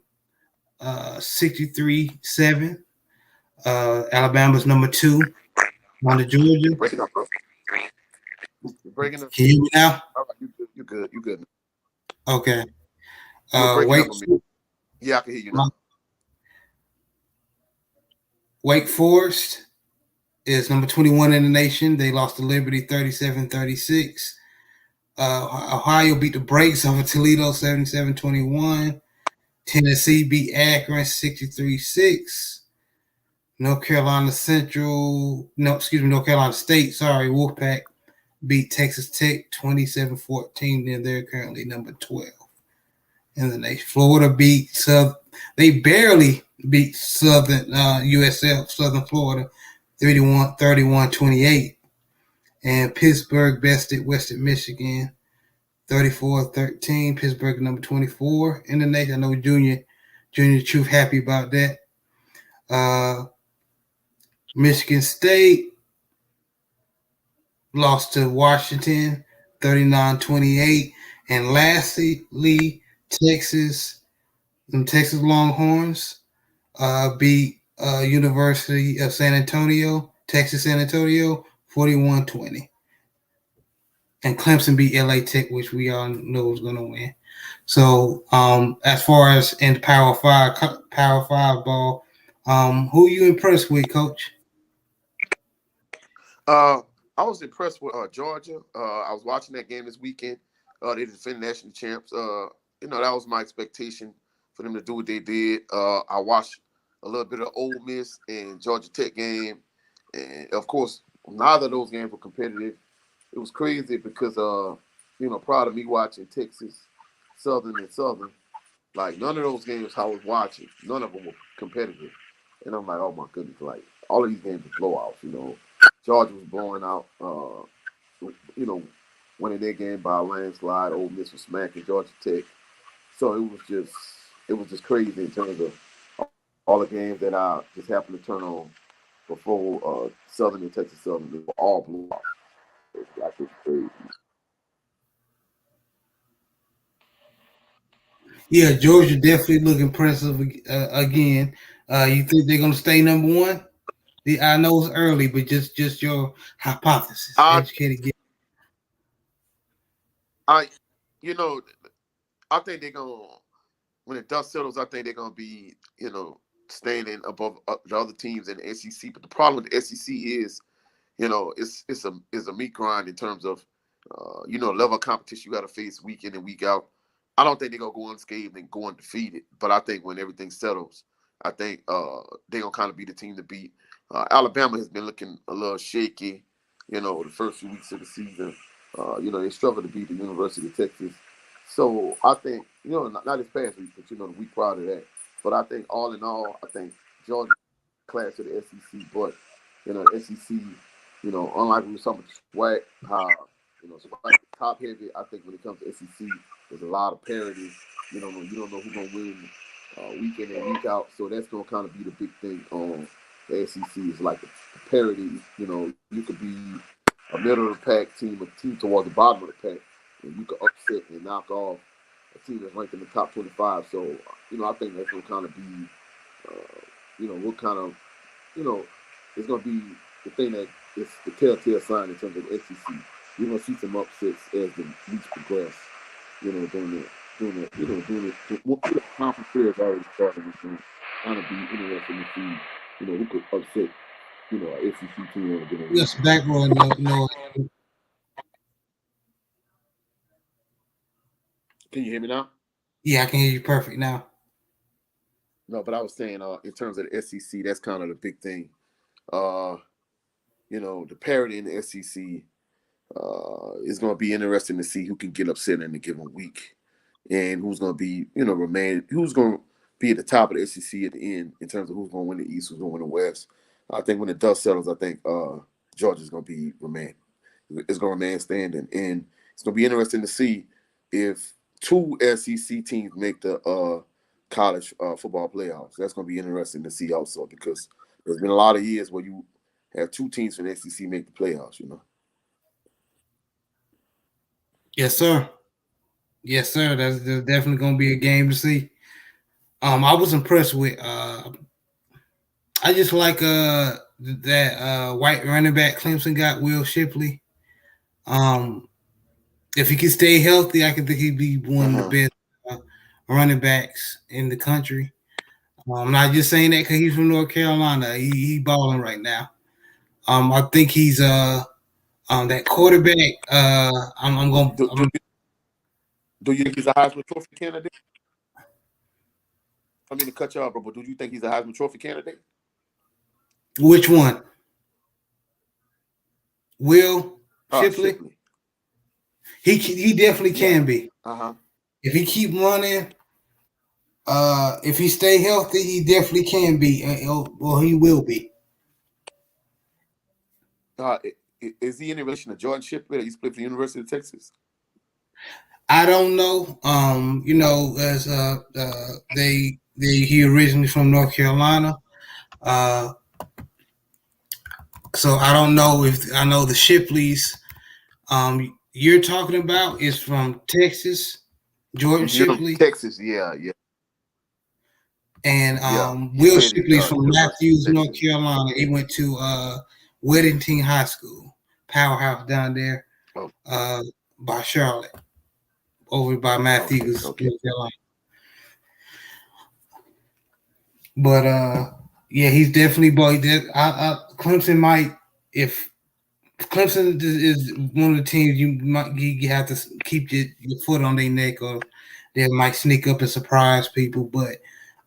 63-7. Alabama's number 2 on the Georgia. Breaking up, bro. Breaking up. Can you hear me now? All right, you good. You good. Okay. Yeah, I can hear you now. Wake Forest is number 21 in the nation. They lost to Liberty 37-36. Ohio beat the brakes off of Toledo 77-21. Tennessee beat Akron 63-6. North Carolina State, Wolfpack beat Texas Tech 27-14. And they're currently number 12 in the nation. Florida beat they barely beat Southern USF, Southern Florida, 31-28. And Pittsburgh bested Western Michigan 34-13. Pittsburgh number 24 in the nation. I know Junior Truth happy about that. Michigan State lost to Washington 39-28. And lastly, Texas Longhorns beat University of Texas San Antonio 41-20. And Clemson beat LA Tech, which we all know was going to win. So as far as in Power 5 ball, who are you impressed with, Coach? I was impressed with Georgia. I was watching that game this weekend. They defended national champs. That was my expectation for them to do what they did. I watched a little bit of Ole Miss and Georgia Tech game, and of course, neither of those games were competitive. It was crazy because, prior to me watching Texas, Southern, like none of those games I was watching, none of them were competitive, and I'm like, oh my goodness, like all of these games were blowouts. Georgia was blowing out, winning their game by a landslide. Ole Miss was smacking Georgia Tech. So it was just crazy in terms of all the games that I just happened to turn on before Southern and Texas Southern. They were all blowouts. It was crazy. Yeah, Georgia definitely look impressive again. You think they're going to stay number 1 I know it's early, but just your hypothesis. I, Educated guess. I, you know, I think they're gonna when the dust settles. I think they're gonna be, standing above the other teams in the SEC. But the problem with the SEC is, it's a meat grind in terms of, level of competition you got to face week in and week out. I don't think they're gonna go unscathed and go undefeated. But I think when everything settles, I think they're gonna kind of be the team to beat. Alabama has been looking a little shaky, the first few weeks of the season. They struggled to beat the University of Texas. So I think, not this past week, but, the week prior to that. But I think all in all, I think Georgia class of the SEC. But, SEC, unlike when we saw with SWAC, how, SWAC top heavy, I think when it comes to SEC, there's a lot of parity. You don't know who's going to win week in and week out. So that's going to kind of be the big thing on the SEC is like the parity. You could be a middle of the pack team, a team towards the bottom of the pack, and you could upset and knock off a team that's ranked in the top 25. So, I think that's going to kind of be, what kind of, it's going to be the thing that is the telltale sign in terms of the SEC. You're going to see some upsets as the weeks progress, doing the conference players already started. It's going to kind of be interesting to see, who could upset, an SEC team on a given week. Yes, background noise. Can you hear me now? Yeah, I can hear you perfect now. No, but I was saying, in terms of the SEC, that's kind of the big thing. The parity in the SEC is going to be interesting to see who can get upset in a given week, and who's going to be, who's going to be at the top of the SEC at the end in terms of who's going to win the East, who's going to win the West. I think when the dust settles, I think Georgia's going to remain. It's going to remain standing, and it's going to be interesting to see if two SEC teams make the college football playoffs. That's going to be interesting to see also, because there's been a lot of years where you have two teams from the SEC make the playoffs. Yes, sir. Yes, sir. That's definitely going to be a game to see. I was impressed with. I just like that white running back Clemson got, Will Shipley. If he can stay healthy, I can think he'd be one of the best running backs in the country. I'm not just saying that because he's from North Carolina. He balling right now. I think he's that quarterback. I'm going. Do you think he's a Heisman Trophy candidate? I mean to cut you off, bro, but do you think he's a Heisman Trophy candidate? Which one? Will Shipley? He definitely can be. If he keep running, if he stay healthy, he definitely can be. Well, he will be. Is he in relation to Jordan Shipley that he split from the University of Texas? I don't know. As he originally from North Carolina. So I don't know if I know the Shipleys you're talking about is from Texas, Jordan Shipley. Texas, yeah. And Will Shipley's from Matthews, North Carolina. He went to Weddington High School, powerhouse down there by Charlotte, over by Matthews, North Carolina. But yeah, he's definitely Clemson might, if Clemson is one of the teams you have to keep your foot on their neck, or they might sneak up and surprise people. But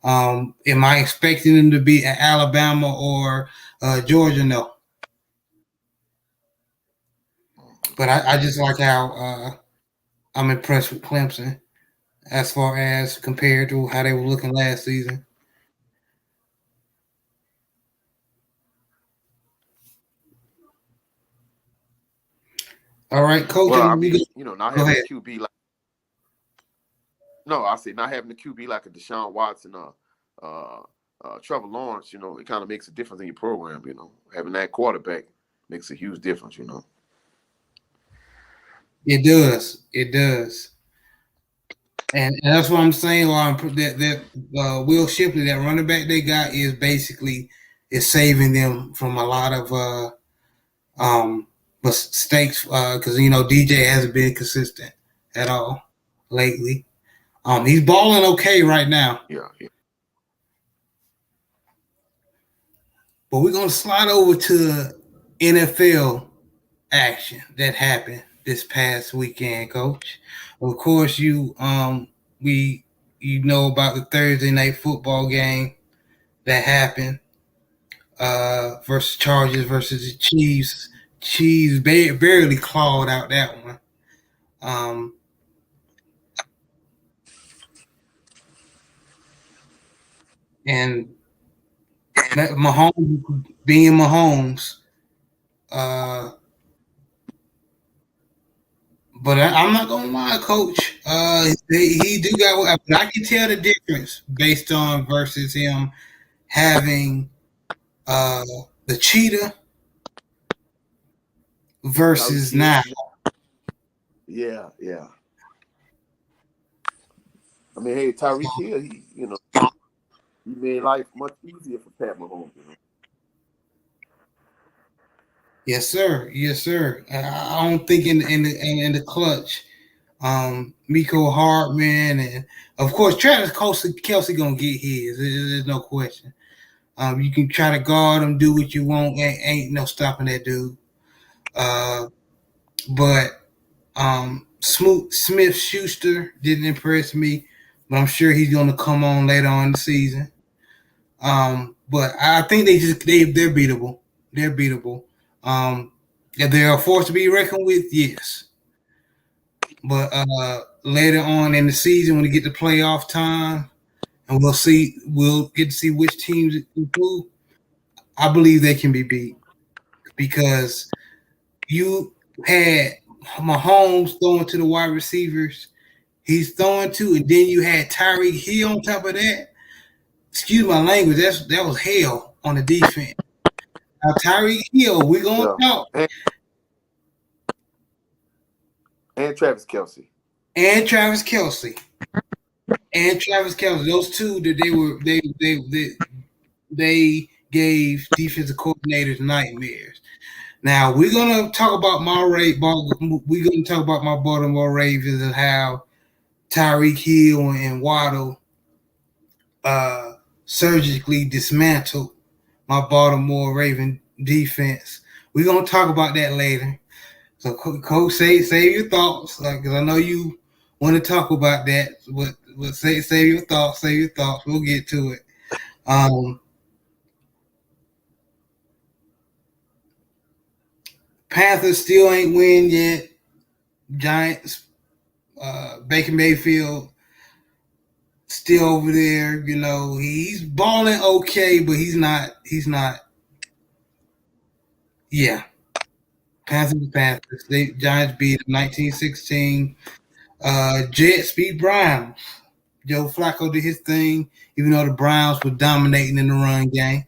am I expecting them to be at Alabama or Georgia? No. But I just like how I'm impressed with Clemson as far as compared to how they were looking last season. All right, Coach. Well, I mean, not having a QB like not having a QB like a Deshaun Watson or Trevor Lawrence, it kind of makes a difference in your program. Having that quarterback makes a huge difference. It does. It does. And that's what I'm saying. That Will Shipley, that running back they got, is basically is saving them from a lot of mistakes because DJ hasn't been consistent at all lately. He's balling okay right now. Yeah. But we're gonna slide over to NFL action that happened this past weekend, Coach. Of course, you know about the Thursday night football game that happened versus Chargers versus the Chiefs. Chiefs barely clawed out that one. And Mahomes being Mahomes, but I'm not gonna lie, Coach. He do got, but I can tell the difference based on versus him having the cheetah versus now. Yeah. I mean, hey, Tyreek Hill, he made life much easier for Pat Mahomes. Yes, sir. I don't think in the clutch, Miko Hartman and of course Travis Kelce gonna get his. There's no question. You can try to guard him, do what you want. Ain't no stopping that dude. But Smith Schuster didn't impress me, but I'm sure he's gonna come on later on in the season. But I think they're beatable. They're beatable. If they are a force to be reckoned with, yes. But later on in the season, when we get to playoff time, and we'll get to see which teams improve. I believe they can be beat because you had Mahomes throwing to the wide receivers. He's throwing to, and then you had Tyreek Hill on top of that. Excuse my language. That was hell on the defense. Now Tyreek Hill, we're gonna talk. And Travis Kelce. Those two that they gave defensive coordinators nightmares. Now we're gonna talk about we're gonna talk about my Baltimore Ravens and how Tyreek Hill and Waddle surgically dismantled my Baltimore Raven defense. We're gonna talk about that later. So, Coach, save your thoughts, because I know you want to talk about that. But save your thoughts. We'll get to it. Panthers still ain't win yet. Giants, Baker Mayfield still over there. He's balling okay, but he's not. Yeah. Panthers. Giants beat 19-16. Jets beat Browns. Joe Flacco did his thing, even though the Browns were dominating in the run game.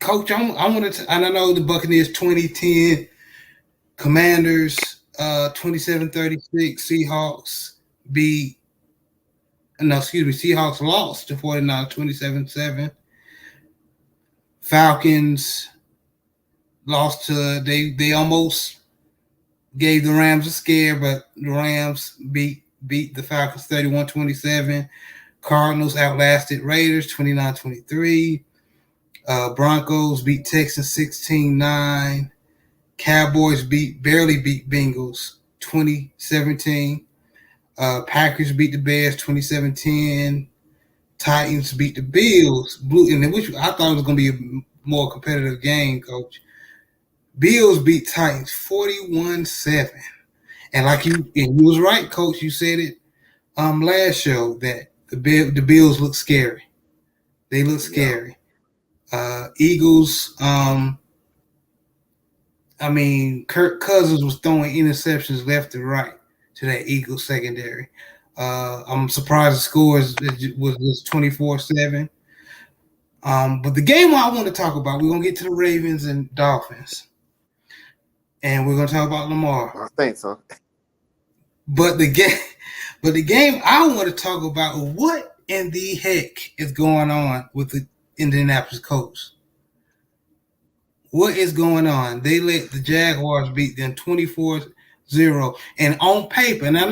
Coach, I want to. And I know the Buccaneers 2010, Commanders 27-36. Seahawks Seahawks lost to 49 27-7. Falcons lost to they almost gave the Rams a scare, but the Rams beat the Falcons 31-27. Cardinals outlasted Raiders 29-23. Broncos beat Texans 16-9. Cowboys barely beat Bengals 2017. Packers beat the Bears 27-10. Titans beat the Bills, which I thought it was going to be a more competitive game, Coach. Bills beat Titans 41-7. And you was right, Coach. You said it last show that the Bills look scary. They look scary. Eagles. Kirk Cousins was throwing interceptions left and right to that Eagles secondary. I'm surprised the score was just 24-7. But the game I want to talk about, we're gonna get to the Ravens and Dolphins, and we're gonna talk about Lamar. I think so. But the game I want to talk about, what in the heck is going on with the Indianapolis Colts? What is going on? They let the Jaguars beat them 24-0. And on paper, and I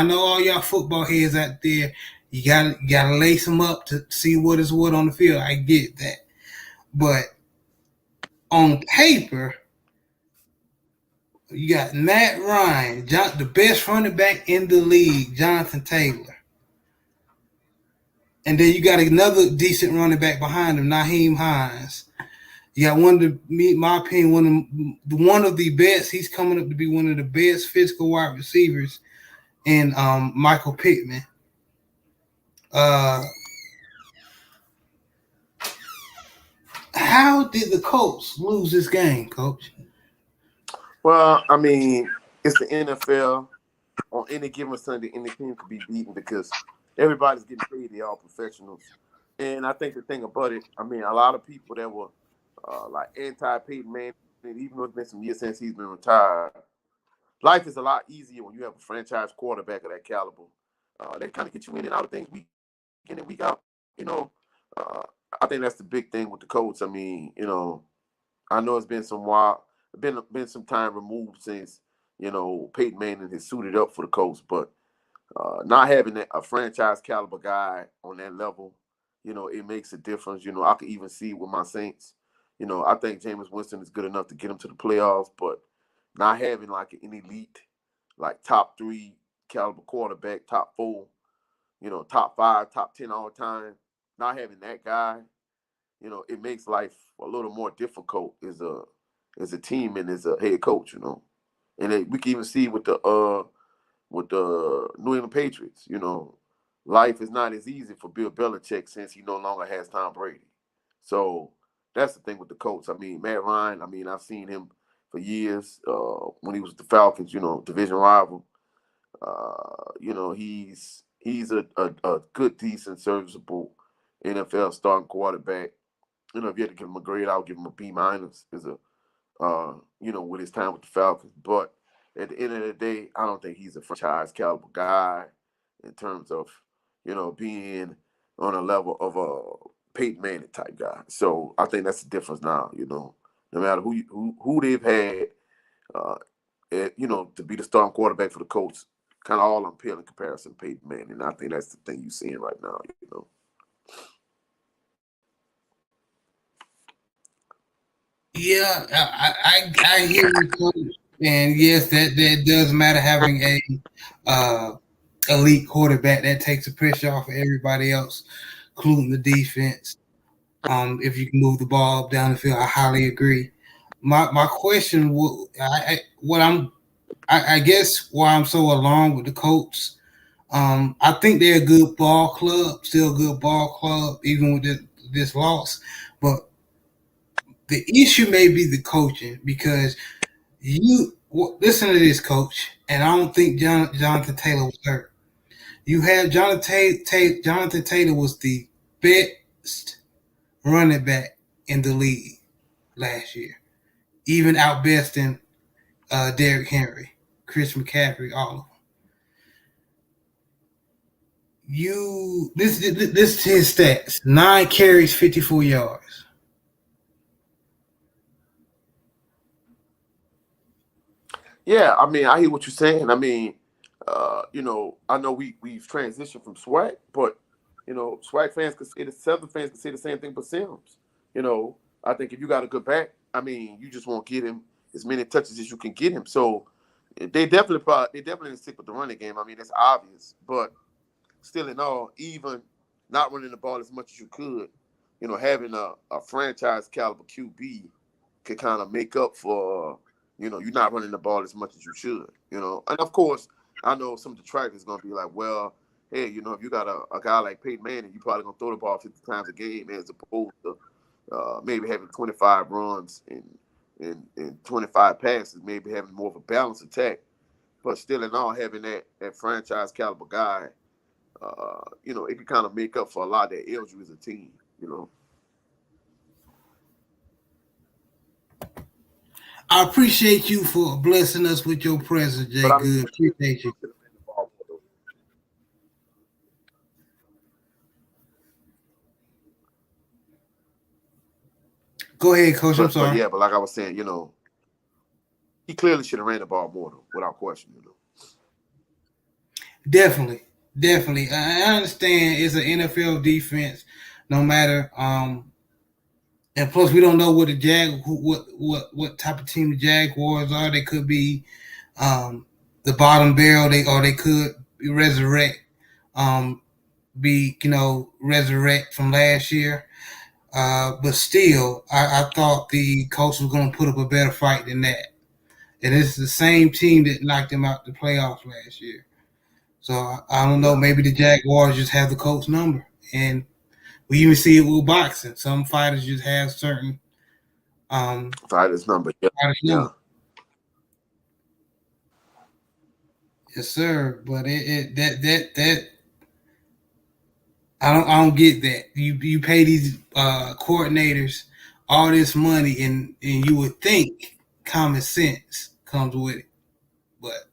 know all y'all football heads out there, you gotta lace them up to see what is what on the field. I get that. But on paper, you got Matt Ryan, the best running back in the league, Jonathan Taylor. And then you got another decent running back behind him, Nyheim Hines. You got my opinion, one of the best. He's coming up to be one of the best physical wide receivers in Michael Pittman. How did the Colts lose this game, Coach? Well, I mean, it's the NFL. On any given Sunday, any team could be beaten because everybody's getting paid. They're all professionals. And I think the thing about it, I mean, a lot of people that were like anti-Peyton Manning, even though it's been some years since he's been retired, life is a lot easier when you have a franchise quarterback of that caliber. They kind of get you in and out of things week in and week out. I think that's the big thing with the Colts. I mean, I know it's been been some time removed since, Peyton Manning has suited up for the Colts, but not having a franchise caliber guy on that level, it makes a difference. I could even see with my Saints. I think Jameis Winston is good enough to get them to the playoffs, but not having like an elite, like top 3 caliber quarterback, top 4, top 5, top 10 all time, not having that guy, it makes life a little more difficult as a team and as a head coach, And we can even see with the New England Patriots, life is not as easy for Bill Belichick since he no longer has Tom Brady. So that's the thing with the Colts. I mean, Matt Ryan, I've seen him for years when he was the Falcons, division rival. He's a good, decent, serviceable NFL starting quarterback. If you had to give him a grade, I'll give him a B- as with his time with the Falcons. But at the end of the day, I don't think he's a franchise caliber guy in terms of, being on a level of a Peyton Manning type guy. So I think that's the difference now, no matter who they've had, to be the starting quarterback for the Colts, kind of all uphill in comparison to Peyton Manning. And I think that's the thing you're seeing right now, Yeah, I hear you, Coach. And yes, that does matter, having a elite quarterback. That takes the pressure off of everybody else, including the defense. If you can move the ball up down the field, I highly agree. My question, I guess why I'm so along with the Colts. I think they're a good ball club, still a good ball club, even with this loss. But the issue may be the coaching, because listen to this, Coach, and I don't think Jonathan Taylor was hurt. You have Jonathan Taylor was the best running back in the league last year, even outbesting Derrick Henry, Chris McCaffrey, all of them. This is his stats: 9 carries, 54 yards. Yeah, I hear what you're saying. I know we've transitioned from swag, but swag fans could say Southern fans could say the same thing about Sims. I think if you got a good back, you just won't get him as many touches as you can get him. So they definitely stick with the running game. It's obvious, but still in all, even not running the ball as much as you could, having a franchise caliber QB could kind of make up for, you're not running the ball as much as you should, And of course, I know some detractors going to be like, well, hey, if you got a guy like Peyton Manning, you're probably going to throw the ball 50 times a game as opposed to maybe having 25 runs and 25 passes, maybe having more of a balanced attack. But still in all, having that franchise caliber guy, it can kind of make up for a lot that ails you as a team, I appreciate you for blessing us with your presence, Jay. Good, appreciate you. Go ahead, Coach. I'm But sorry. yeah, but like I was saying, he clearly should have ran the ball more, though, without question. Definitely. I understand it's an NFL defense, no matter. And plus, we don't know what what type of team the Jaguars are. They could be the bottom barrel. They could resurrect, resurrect from last year. But still, I thought the Colts was going to put up a better fight than that. And it's the same team that knocked them out the playoffs last year. So I don't know. Maybe the Jaguars just have the Colts number, and we even see it with boxing. Some fighters just have certain fighters number. Yeah. Yes, sir. But that I don't get that. You pay these coordinators all this money, and you would think common sense comes with it, but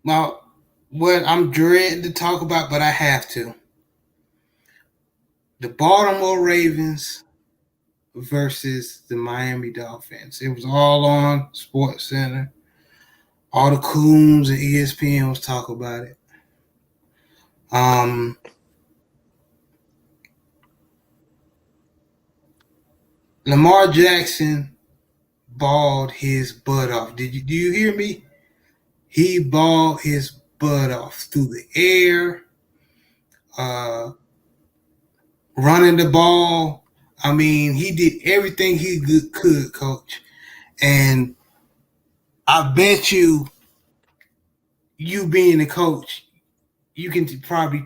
now what I'm dreading to talk about, but I have to. The Baltimore Ravens versus the Miami Dolphins. It was all on Sports Center. All the coons and ESPN was talking about it. Lamar Jackson balled his butt off. Do you hear me? He balled his butt off through the air, running the ball. I mean, he did everything he could, Coach. And I bet you being a coach, you can probably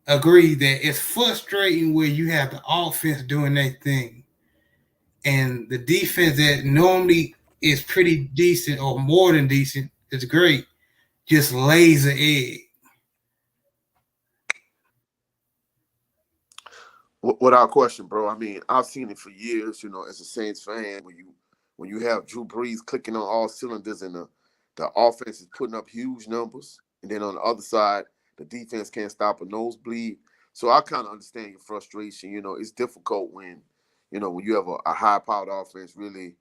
agree that it's frustrating where you have the offense doing their thing and the defense that normally is pretty decent or more than decent, it's great, just lays an egg. Without question, bro. I mean, I've seen it for years. As a Saints fan, when you have Drew Brees clicking on all cylinders and the offense is putting up huge numbers, and then on the other side, the defense can't stop a nosebleed. So I kind of understand your frustration. It's difficult when you have a high-powered offense really,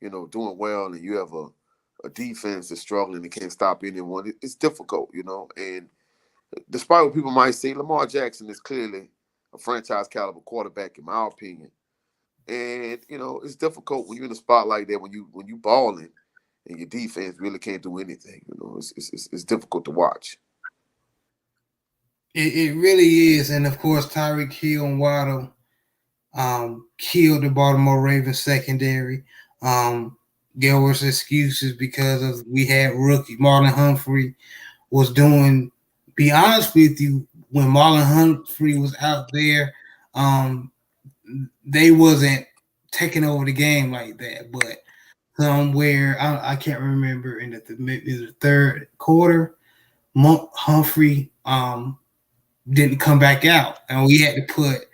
doing well, and you have a defense that's struggling and can't stop anyone. It's difficult, and despite what people might say, Lamar Jackson is clearly a franchise caliber quarterback, in my opinion. And it's difficult when you're in a spot like that when you balling and your defense really can't do anything. It's difficult to watch. It really is, and of course Tyreek Hill and Waddle killed the Baltimore Ravens secondary. There was excuses because of we had rookie Marlon Humphrey was doing. Be honest with you, when Marlon Humphrey was out there, they wasn't taking over the game like that. But somewhere I can't remember in the third quarter, Humphrey didn't come back out, and we had to put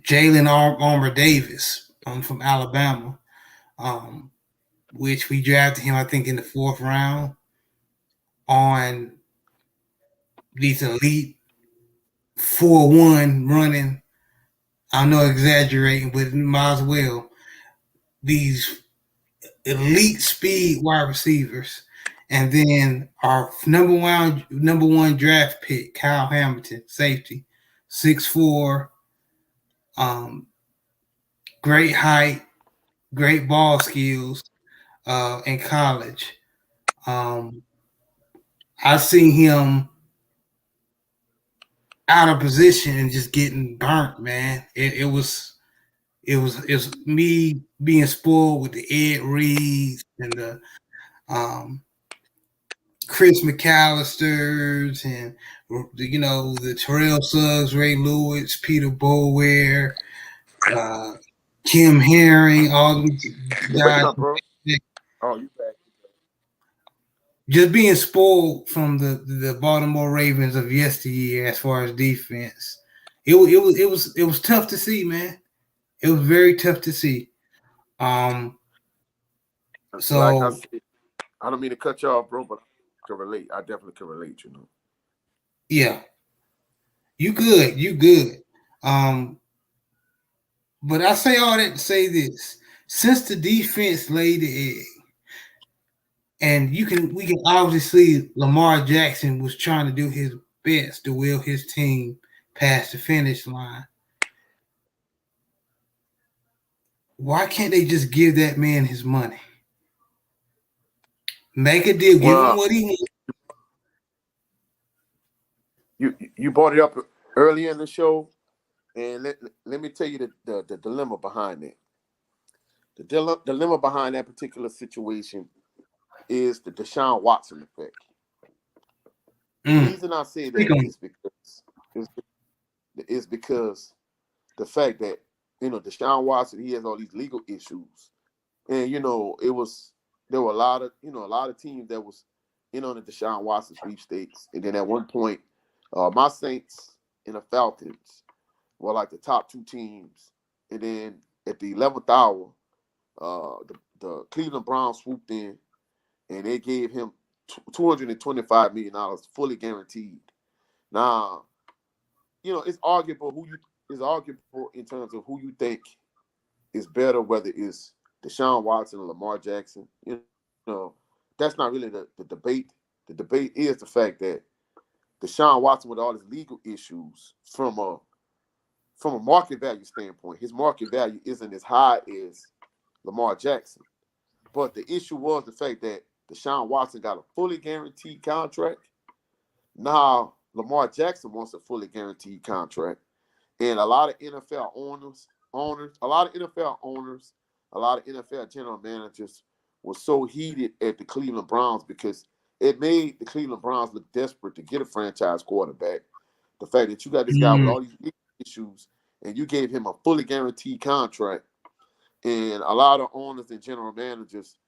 Jalen Armour Davis from Alabama, which we drafted him, I think, in the 4th round on these elite 4-1 running. I'm not exaggerating, but might as well. These elite speed wide receivers. And then our number one draft pick, Kyle Hamilton, safety, 6'4", great height, great ball skills in college. I seen him out of position and just getting burnt, man. It was me being spoiled with the Ed Reeds and the Chris McAllisters and the Terrell Suggs, Ray Lewis, Peter Boulware, Kim Herring, all these guys. Up, bro. Oh, you back. Just being spoiled from the Baltimore Ravens of yesteryear as far as defense. It was tough to see, man. It was very tough to see. So like I don't mean to cut you off, bro, but can relate. I definitely can relate. Yeah, you good. You good. But I say all that to say this: since the defense laid the egg, and we can obviously see Lamar Jackson was trying to do his best to will his team past the finish line. Why can't they just give that man his money? Make a deal, give him Well, what he wants. you brought it up earlier in the show, and let me tell you the dilemma behind it. The dilemma behind that particular situation is the Deshaun Watson effect. The reason I say that is because the fact that Deshaun Watson, he has all these legal issues, and there were a lot of teams that was in on the Deshaun Watson sweepstakes, and then at one point, my Saints and the Falcons were like the top two teams, and then at the 11th hour, the Cleveland Browns swooped in and they gave him $225 million fully guaranteed. Now, it's arguable in terms of who you think is better, whether it's Deshaun Watson or Lamar Jackson. That's not really the debate. The debate is the fact that Deshaun Watson, with all his legal issues, from a market value standpoint, his market value isn't as high as Lamar Jackson. But the issue was the fact that Deshaun Watson got a fully guaranteed contract. Now Lamar Jackson wants a fully guaranteed contract. And a lot of NFL owners, a lot of NFL general managers were so heated at the Cleveland Browns because it made the Cleveland Browns look desperate to get a franchise quarterback. The fact that you got this guy with all these issues and you gave him a fully guaranteed contract, and a lot of owners and general managers,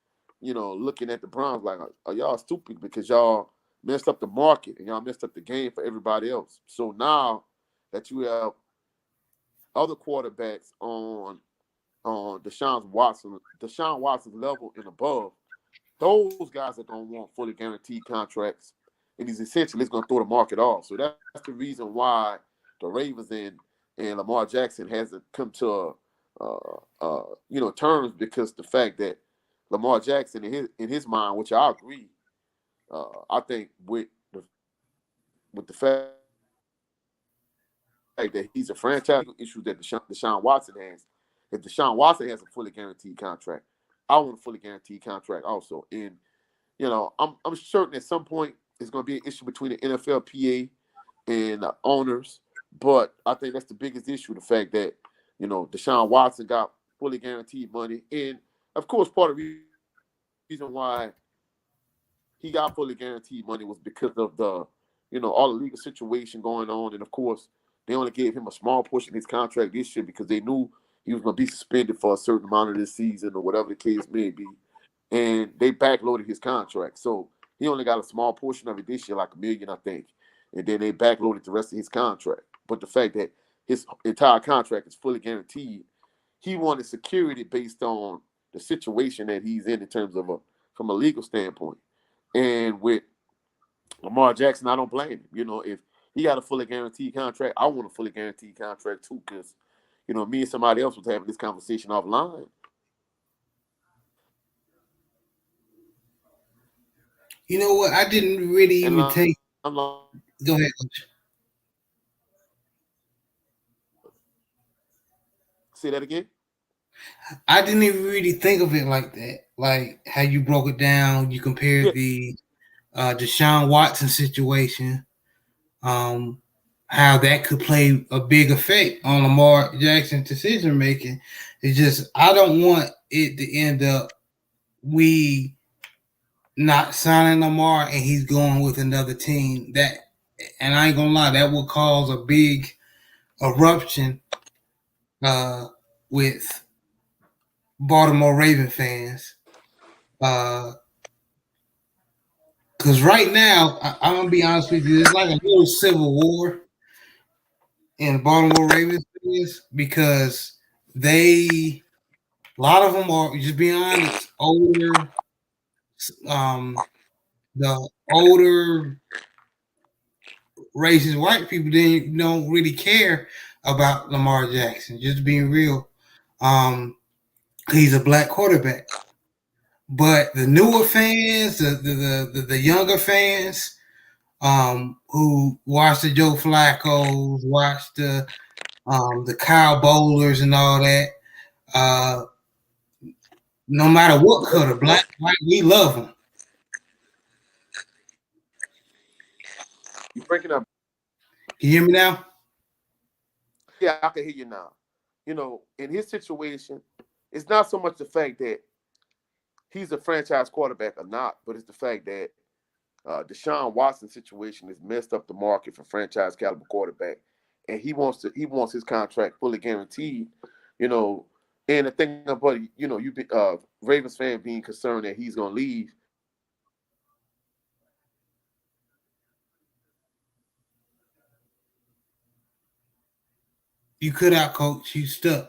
looking at the Browns like, are y'all stupid because y'all messed up the market and y'all messed up the game for everybody else. So now that you have other quarterbacks on Deshaun Watson's level and above, those guys are going to want fully guaranteed contracts, and he's essentially going to throw the market off. So that's the reason why the Ravens and Lamar Jackson hasn't come to terms, because the fact that Lamar Jackson in his mind, which I agree, I think with the fact that he's a franchise issue that Deshaun Watson has. If Deshaun Watson has a fully guaranteed contract, I want a fully guaranteed contract also. And I'm certain at some point it's going to be an issue between the NFLPA and the owners, but I think that's the biggest issue: the fact that Deshaun Watson got fully guaranteed money, and of course part of the reason why he got fully guaranteed money was because of the all the legal situation going on, and of course they only gave him a small portion of his contract this year because they knew he was going to be suspended for a certain amount of this season or whatever the case may be. And they backloaded his contract. So he only got a small portion of it this year, like $1 million, I think. And then they backloaded the rest of his contract. But the fact that his entire contract is fully guaranteed, he wanted security based on the situation that he's in terms of from a legal standpoint. And with Lamar Jackson, I don't blame him. If he got a fully guaranteed contract, I want a fully guaranteed contract too, because me and somebody else was having this conversation offline. You know what? I didn't really even take. I'm like, Go ahead, Coach. Say that again. I didn't even really think of it like that. Like how you broke it down. You compared the Deshaun Watson situation, how that could play a big effect on Lamar Jackson's decision making. It's just I don't want it to end up we not signing Lamar and he's going with another team. And I ain't gonna lie, that will cause a big eruption with Baltimore Raven fans. Because right now, I'm gonna be honest with you, it's like a little civil war in Baltimore Ravens fans because a lot of them are, just being honest, older. The older racist white people don't really care about Lamar Jackson. Just being real, he's a black quarterback. But the newer fans, the younger fans, who watch the Joe Flacco's, watch the Kyle Bowlers and all that, no matter what color, black, white, we love them. You're breaking up. Can you hear me now? Yeah, I can hear you now. In his situation, it's not so much the fact that he's a franchise quarterback or not, but it's the fact that Deshaun Watson's situation has messed up the market for franchise caliber quarterback, and he wants his contract fully guaranteed. And the thing about Ravens fan being concerned that he's gonna leave. You cut out, Coach. You stuck.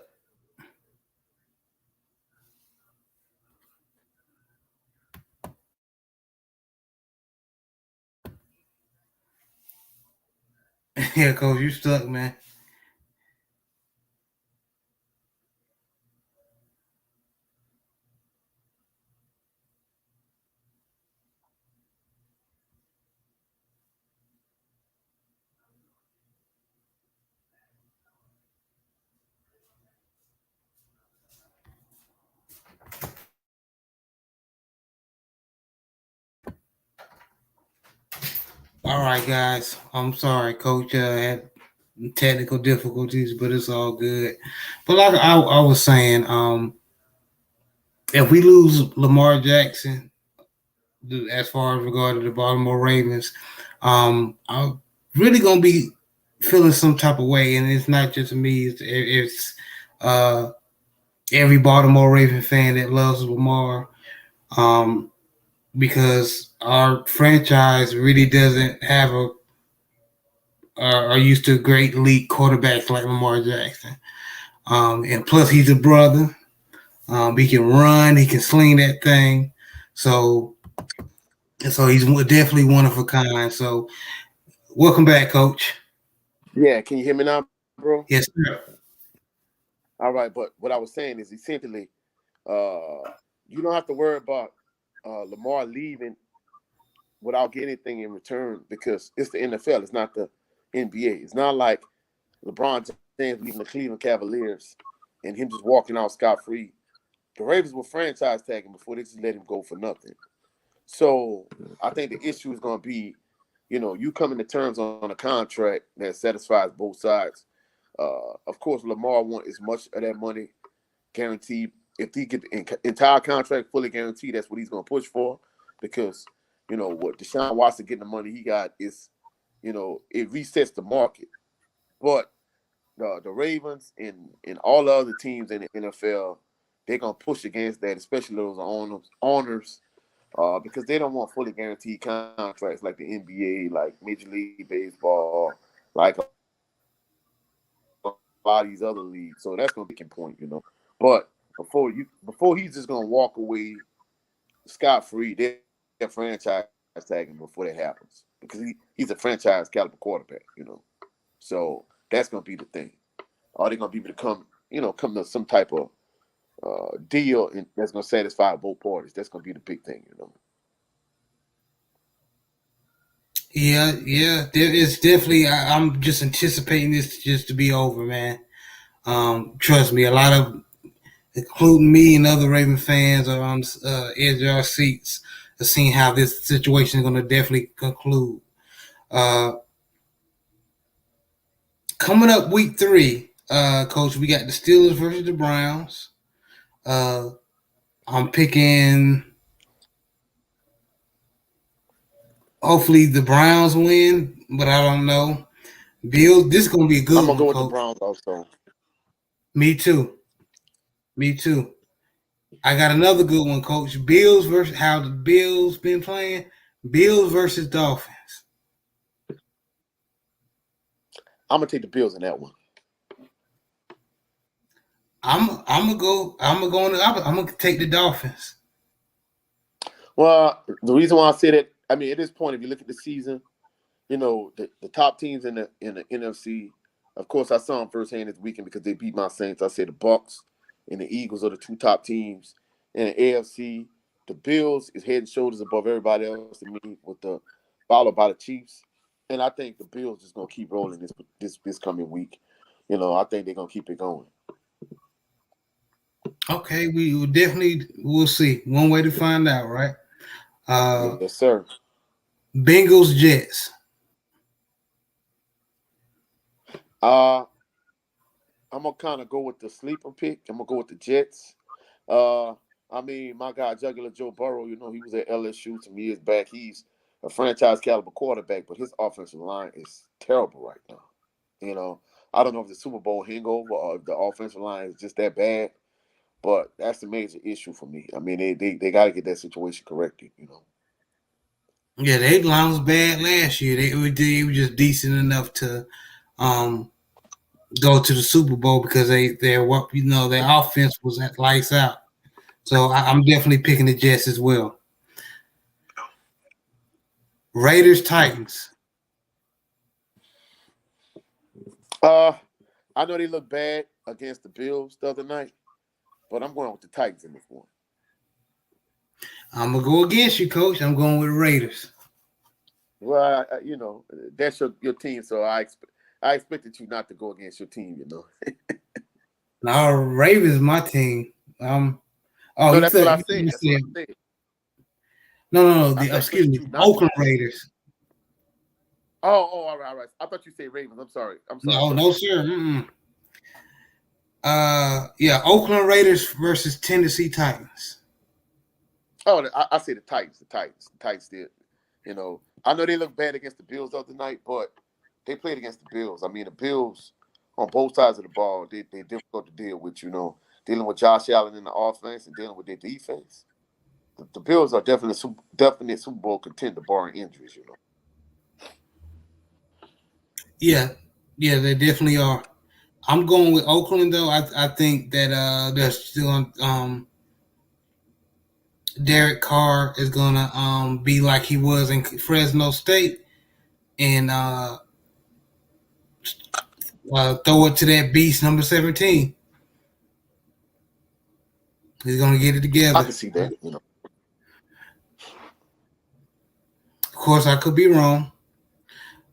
Yeah, Coach, you stuck, man. All right, guys. I'm sorry, Coach. Had technical difficulties, but it's all good. But like I was saying, if we lose Lamar Jackson, as far as regarding the Baltimore Ravens, I'm really gonna be feeling some type of way, and it's not just me. It's every Baltimore Raven fan that loves Lamar, because our franchise really doesn't have are used to great elite quarterbacks like Lamar Jackson. And plus, he's a brother. He can run. He can sling that thing. So he's definitely one of a kind. So welcome back, Coach. Yeah, can you hear me now, bro? Yes, sir. All right, but what I was saying is essentially, you don't have to worry about Lamar leaving without getting anything in return, because it's the NFL. It's not the NBA. It's not like LeBron James leaving the Cleveland Cavaliers and him just walking out scot-free. The Ravens will franchise tag him before they just let him go for nothing. So I think the issue is going to be, you coming to terms on a contract that satisfies both sides. Of course, Lamar wants as much of that money guaranteed. If he get the entire contract fully guaranteed, that's what he's going to push for, because, what Deshaun Watson getting the money he got is, it resets the market. But the Ravens and all the other teams in the NFL, they're going to push against that, especially those owners, because they don't want fully guaranteed contracts like the NBA, like Major League Baseball, like a lot of these other leagues. So that's going to be a point, But before he's just going to walk away scot-free, they're franchise tagging before that happens, because he's a franchise caliber quarterback, So that's going to be the thing. Are they going to be able to come to some type of deal that's going to satisfy both parties? That's going to be the big thing, Yeah. It's definitely. I'm just anticipating this just to be over, man. Trust me, a lot of, including me and other Raven fans, are on edge of our seats of seeing how this situation is going to definitely conclude. Coming up week 3, Coach, we got the Steelers versus the Browns. I'm picking, hopefully the Browns win, but I don't know. Bills, this is going to be a good one, I'm going to go Coach. with the Browns also. Me too. I got another good one, Coach. Bills versus, how the Bills been playing. Bills versus Dolphins. I'm going to take the Bills in that one. I'm gonna take the Dolphins. Well, the reason why I say that I mean, at this point, if you look at the season, the top teams in the NFC. Of course, I saw them firsthand this weekend because they beat my Saints. I say the Bucs and the Eagles are the two top teams in the AFC. The Bills is head and shoulders above everybody else to me, followed by the Chiefs. And I think the Bills is gonna keep rolling this coming week. I think they're gonna keep it going. Okay, we'll see. One way to find out, right? Yes, sir. Bengals Jets. I'm gonna kind of go with the sleeper pick. I'm gonna go with the Jets. I mean, my guy Jugular Joe Burrow, he was at LSU some years back. He's a franchise caliber quarterback, but his offensive line is terrible right now. I don't know if the Super Bowl hangover or if the offensive line is just that bad, but that's the major issue for me. I mean, they got to get that situation corrected. Yeah, their line was bad last year. They were just decent enough to go to the Super Bowl because their offense was at lights out. So I'm definitely picking the Jets as well. Raiders Titans. I know they look bad against the Bills the other night, but I'm going with the Titans in this one. I'm gonna go against you, Coach. I'm going with Raiders. Well, that's your team, so I expected you not to go against your team. No, Ravens my team. No, that's what I said. No. Excuse me, Oakland Raiders. Oh, all right. I thought you said Ravens. I'm sorry. No, sir. Yeah, Oakland Raiders versus Tennessee Titans. Oh, I say the Titans. The Titans did. I know they look bad against the Bills the other night, but they played against the Bills. I mean, the Bills on both sides of the ball, they're difficult to deal with. Dealing with Josh Allen in the offense and dealing with their defense. The Bills are definite Super Bowl contender, barring injuries. Yeah, they definitely are. I'm going with Oakland though. I think that they're still Derek Carr is gonna be like he was in Fresno State and throw it to that beast number 17. He's gonna get it together. I can see that. Of course, I could be wrong.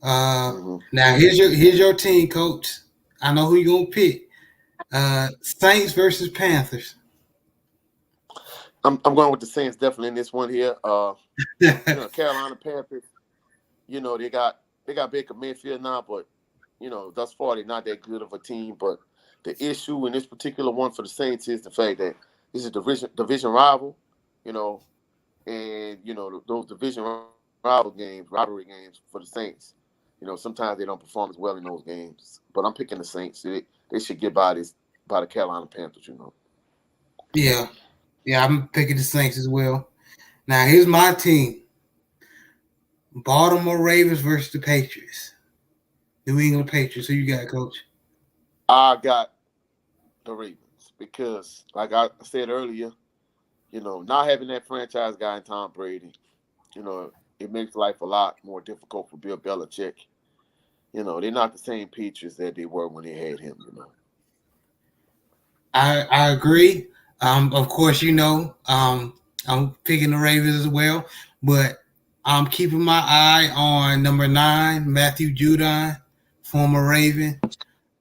Now here's your team, Coach. I know who you're gonna pick. Saints versus Panthers. I'm going with the Saints definitely in this one here. Carolina Panthers. They got Baker Mayfield now, but thus far they're not that good of a team. But the issue in this particular one for the Saints is the fact that this is a division rival. And those division rivalry games for the Saints. Sometimes they don't perform as well in those games. But I'm picking the Saints. They should get by the Carolina Panthers. Yeah, I'm picking the Saints as well. Now, here's my team. Baltimore Ravens versus the Patriots. New England Patriots. Who you got, Coach? I got the Ravens because, like I said earlier, not having that franchise guy in Tom Brady, it makes life a lot more difficult for Bill Belichick. They're not the same Patriots that they were when they had him, I agree. Of course, I'm picking the Ravens as well, but I'm keeping my eye on number 9, Matthew Judon, former Raven.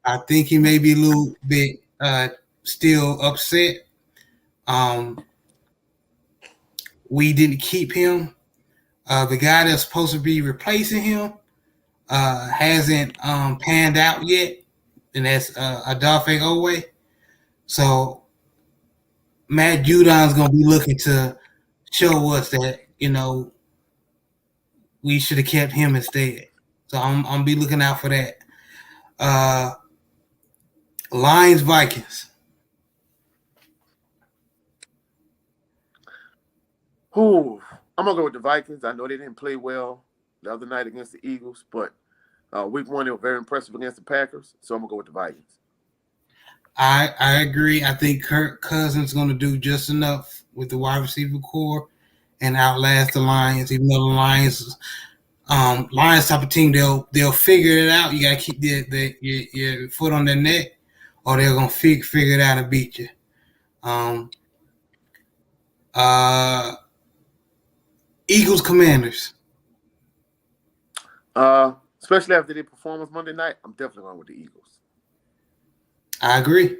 I think he may be a little bit still upset. We didn't keep him. The guy that's supposed to be replacing him hasn't panned out yet, and that's Adafe Owe. So Matt Judon's going to be looking to show us that, we should have kept him instead. So I'm be looking out for that. Lions Vikings. I'm gonna go with the Vikings. I know they didn't play well the other night against the Eagles, but week 1 they were very impressive against the Packers. So I'm gonna go with the Vikings. I agree. I think Kirk Cousins is going to do just enough with the wide receiver core, and outlast the Lions. Even though the Lions type of team, they'll figure it out. You gotta keep your foot on their neck, or they're gonna figure it out and beat you. Eagles Commanders. Especially after their performance Monday night, I'm definitely going with the Eagles. I agree.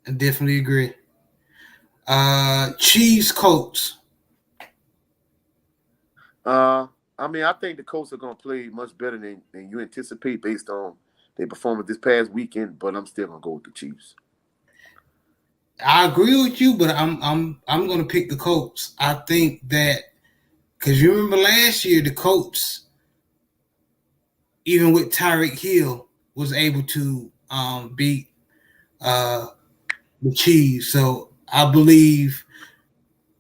I definitely agree. Chiefs Colts. I think the Colts are going to play much better than you anticipate based on their performance this past weekend, but I'm still going to go with the Chiefs. I agree with you, but I'm going to pick the Colts. I think that because you remember last year the Colts, even with Tyreek Hill, was able to beat the Chiefs. So I believe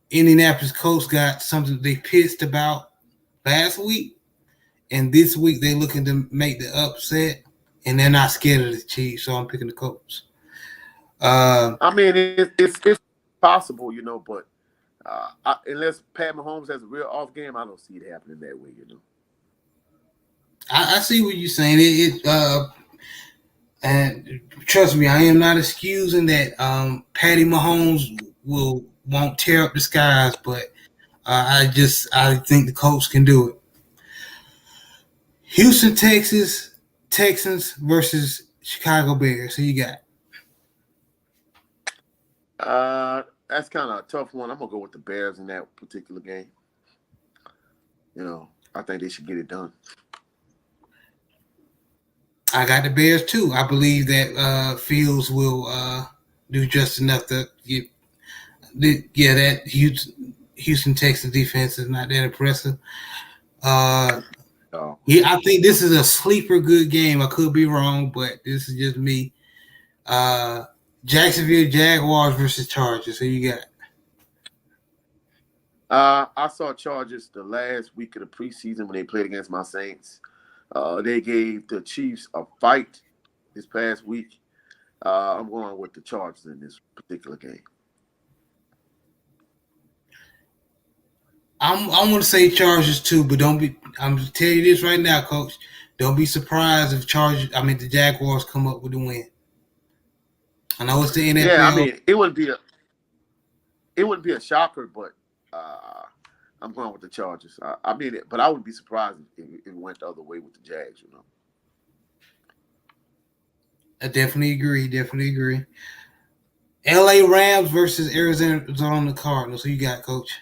Indianapolis Colts got something they pissed about last week, and this week they're looking to make the upset, and they're not scared of the Chiefs. So I'm picking the Colts. It's possible, but unless Pat Mahomes has a real off game, I don't see it happening that way, I see what you're saying. And trust me, I am not excusing that Patty Mahomes won't tear up the skies, but I think the Colts can do it. Houston, Texans versus Chicago Bears. Who you got? That's kind of a tough one. I'm gonna go with the Bears in that particular game. I think they should get it done. I got the Bears too. I believe that Fields will do just enough to get. That Houston Texans defense is not that impressive. I think this is a sleeper good game. I could be wrong, but this is just me. Jacksonville Jaguars versus Chargers. Who you got? I saw Chargers the last week of the preseason when they played against my Saints. They gave the Chiefs a fight this past week. I'm going with the Chargers in this particular game. I'm going to say Chargers too, but don't be. I'm going to tell you this right now, Coach. Don't be surprised if the Jaguars come up with a win. I know it's the NFL. Yeah, it wouldn't be a shocker, but I'm going with the Chargers. But I wouldn't be surprised if it went the other way with the Jags. I definitely agree. LA Rams versus Arizona Cardinals. Who you got, Coach?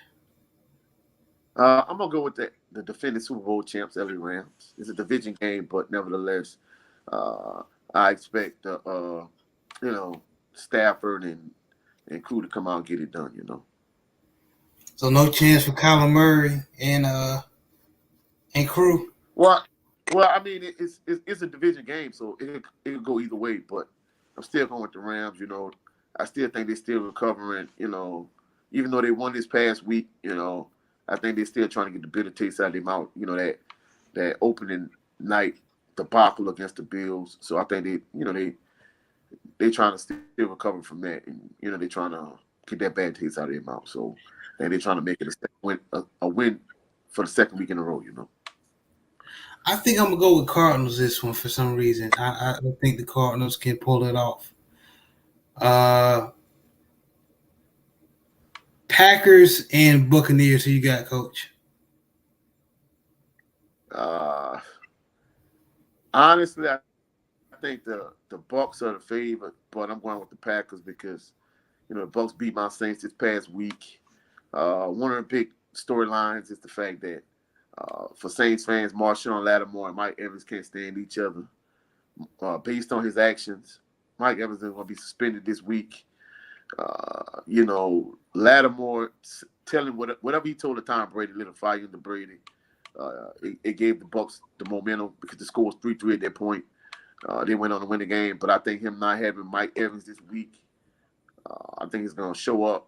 I'm gonna go with the defending Super Bowl champs, LA Rams. It's a division game, but nevertheless, I expect Stafford and crew to come out and get it done. So no chance for Kyler Murray and crew. Well, it's a division game, so it could go either way. But I'm still going with the Rams. I still think they're still recovering. Even though they won this past week, I think they're still trying to get the bitter taste out of their mouth. That opening night debacle against the Bills. So I think they trying to still recover from that, and they're trying to get that bad taste out of their mouth. So they're trying to make it a win for the second week in a row. I think I'm gonna go with Cardinals this one for some reason. I think the Cardinals can pull it off. Packers and Buccaneers. Who you got, Coach? Honestly, I think the Bucs are the favorite, but I'm going with the Packers because the Bucs beat my Saints this past week. One of the big storylines is the fact that for Saints fans, Marshawn Lattimore and Mike Evans can't stand each other. Based on his actions, Mike Evans is going to be suspended this week. Lattimore telling whatever he told Tom Brady, lit a fire into Brady. It gave the Bucs the momentum because the score was 3-3 at that point. They went on to win the game, but I think him not having Mike Evans this week, I think he's going to show up.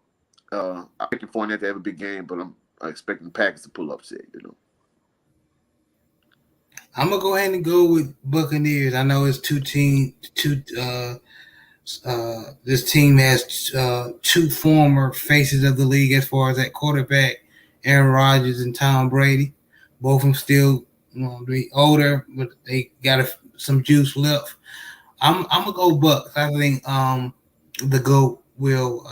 I'm looking for him to have a big game, but I'm expecting the Packers to pull upset. I'm gonna go ahead and go with Buccaneers. I know it's two This team has two former faces of the league as far as that quarterback, Aaron Rodgers and Tom Brady. Both of them still, be older, but they got some juice left. I'm gonna go Bucks. I think the GOAT will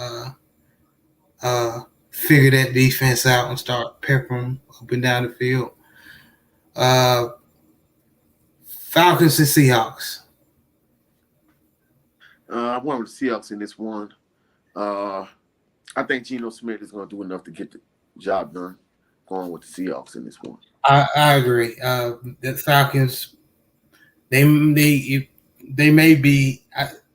figure that defense out and start peppering up and down the field. Falcons and Seahawks. I went with the Seahawks in this one. I think Geno Smith is going to do enough to get the job done. Going with the Seahawks in this one. I agree. The Falcons, they may be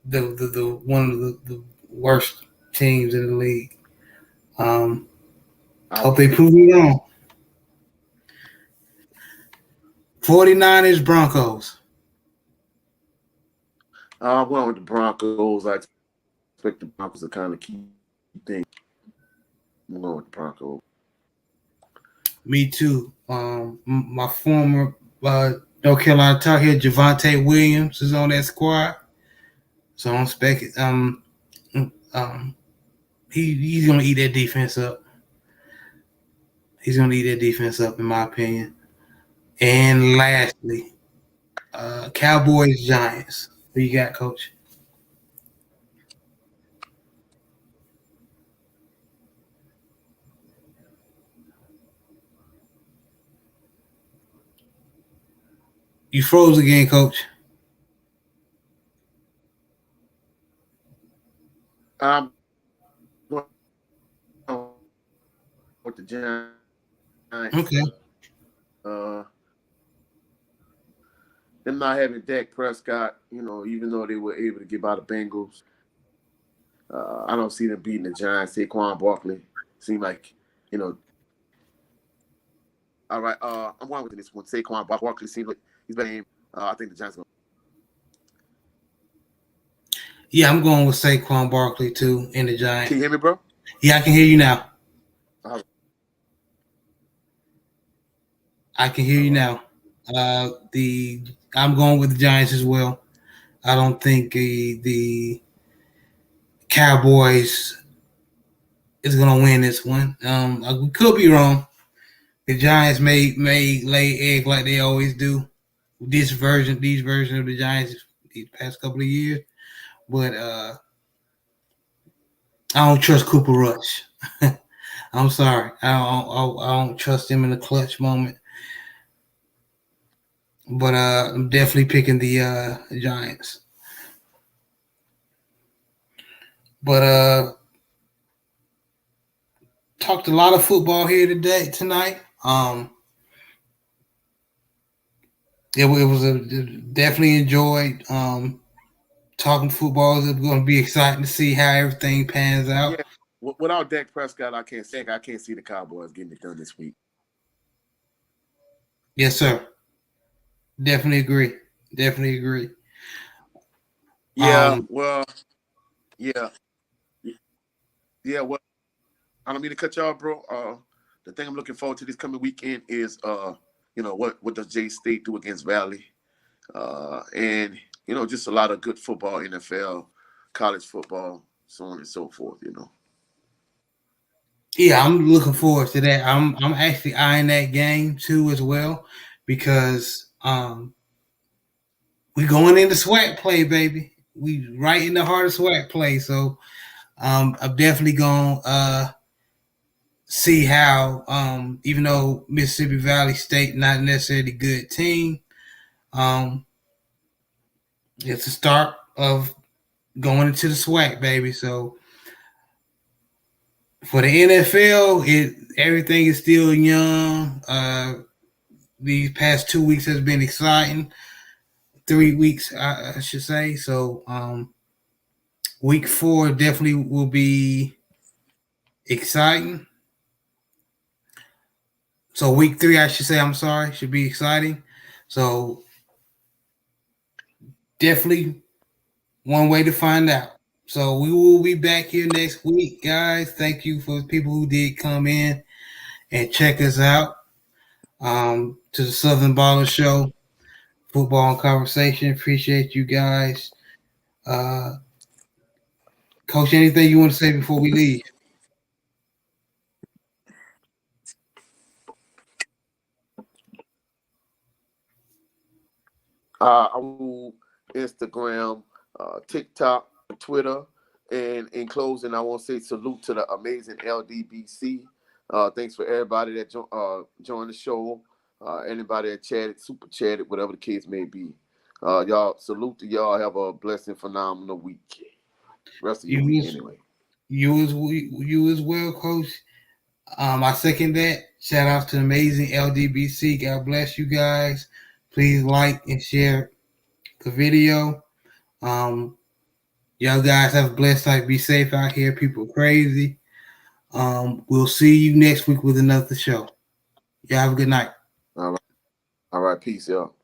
the one of the worst teams in the league. Hope they prove me wrong. 49ers Broncos. I went with the Broncos. I expect the Broncos to kind of keep things. I'm going with the Broncos. Me too. My former North Carolina Tar Heel Javonte Williams is on that squad, so I'm expecting he's gonna eat that defense up. He's gonna eat that defense up, in my opinion. And lastly, Cowboys Giants. Who you got, Coach? You froze again, Coach. With the Giants. Okay. Them not having Dak Prescott, even though they were able to get by the Bengals, I don't see them beating the Giants. Saquon Barkley seemed like, All right, I'm going with this one. Saquon Barkley seems like he's been. I think the Giants going. Yeah, I'm going with Saquon Barkley too in the Giants. Can you hear me, bro? Yeah, I can hear you now. I can hear you now. I'm going with the Giants as well. I don't think the Cowboys is going to win this one. We could be wrong. The Giants may lay egg like they always do. These versions of the Giants these past couple of years, but I don't trust Cooper Rush. I'm sorry, I don't trust him in the clutch moment. But I'm definitely picking the Giants. But talked a lot of football here tonight. It was definitely enjoyed talking football. It's going to be exciting to see how everything pans out. Yeah. Without Dak Prescott, I can't see the Cowboys getting it done this week. Yes, sir. Definitely agree. Yeah. Well. Yeah. Yeah. Well, I don't mean to cut y'all, bro. The thing I'm looking forward to this coming weekend is what does J State do against Valley, and just a lot of good football, NFL, college football, so on and so forth. Yeah, I'm looking forward to that. I'm actually eyeing that game too as well because we going into SWAC play, baby. We right in the heart of SWAC play, so I'm definitely gonna see how even though Mississippi Valley State not necessarily a good team, it's the start of going into the SWAC, baby. So for the NFL, everything is still young. These past 2 weeks has been exciting. 3 weeks, I should say. So week 4 definitely will be exciting. So week 3, I should say, I'm sorry, should be exciting. So definitely one way to find out. So we will be back here next week, guys. Thank you for the people who did come in and check us out. To the Southern Baller Show, Football and Conversation. Appreciate you guys Coach, anything you want to say before we leave? I will Instagram, TikTok, Twitter, and in closing, I want to say salute to the amazing LDBC. Thanks for everybody that joined the show. Anybody that chatted, super chatted, whatever the case may be. Y'all, salute to y'all. Have a blessed, phenomenal week. Rest of your week, anyway. You as well, Coach. I second that. Shout out to the amazing LDBC. God bless you guys. Please like and share the video. Y'all guys have a blessed night. Be safe out here. People are crazy. We'll see you next week with another show. Y'all have a good night. All right. Peace, y'all.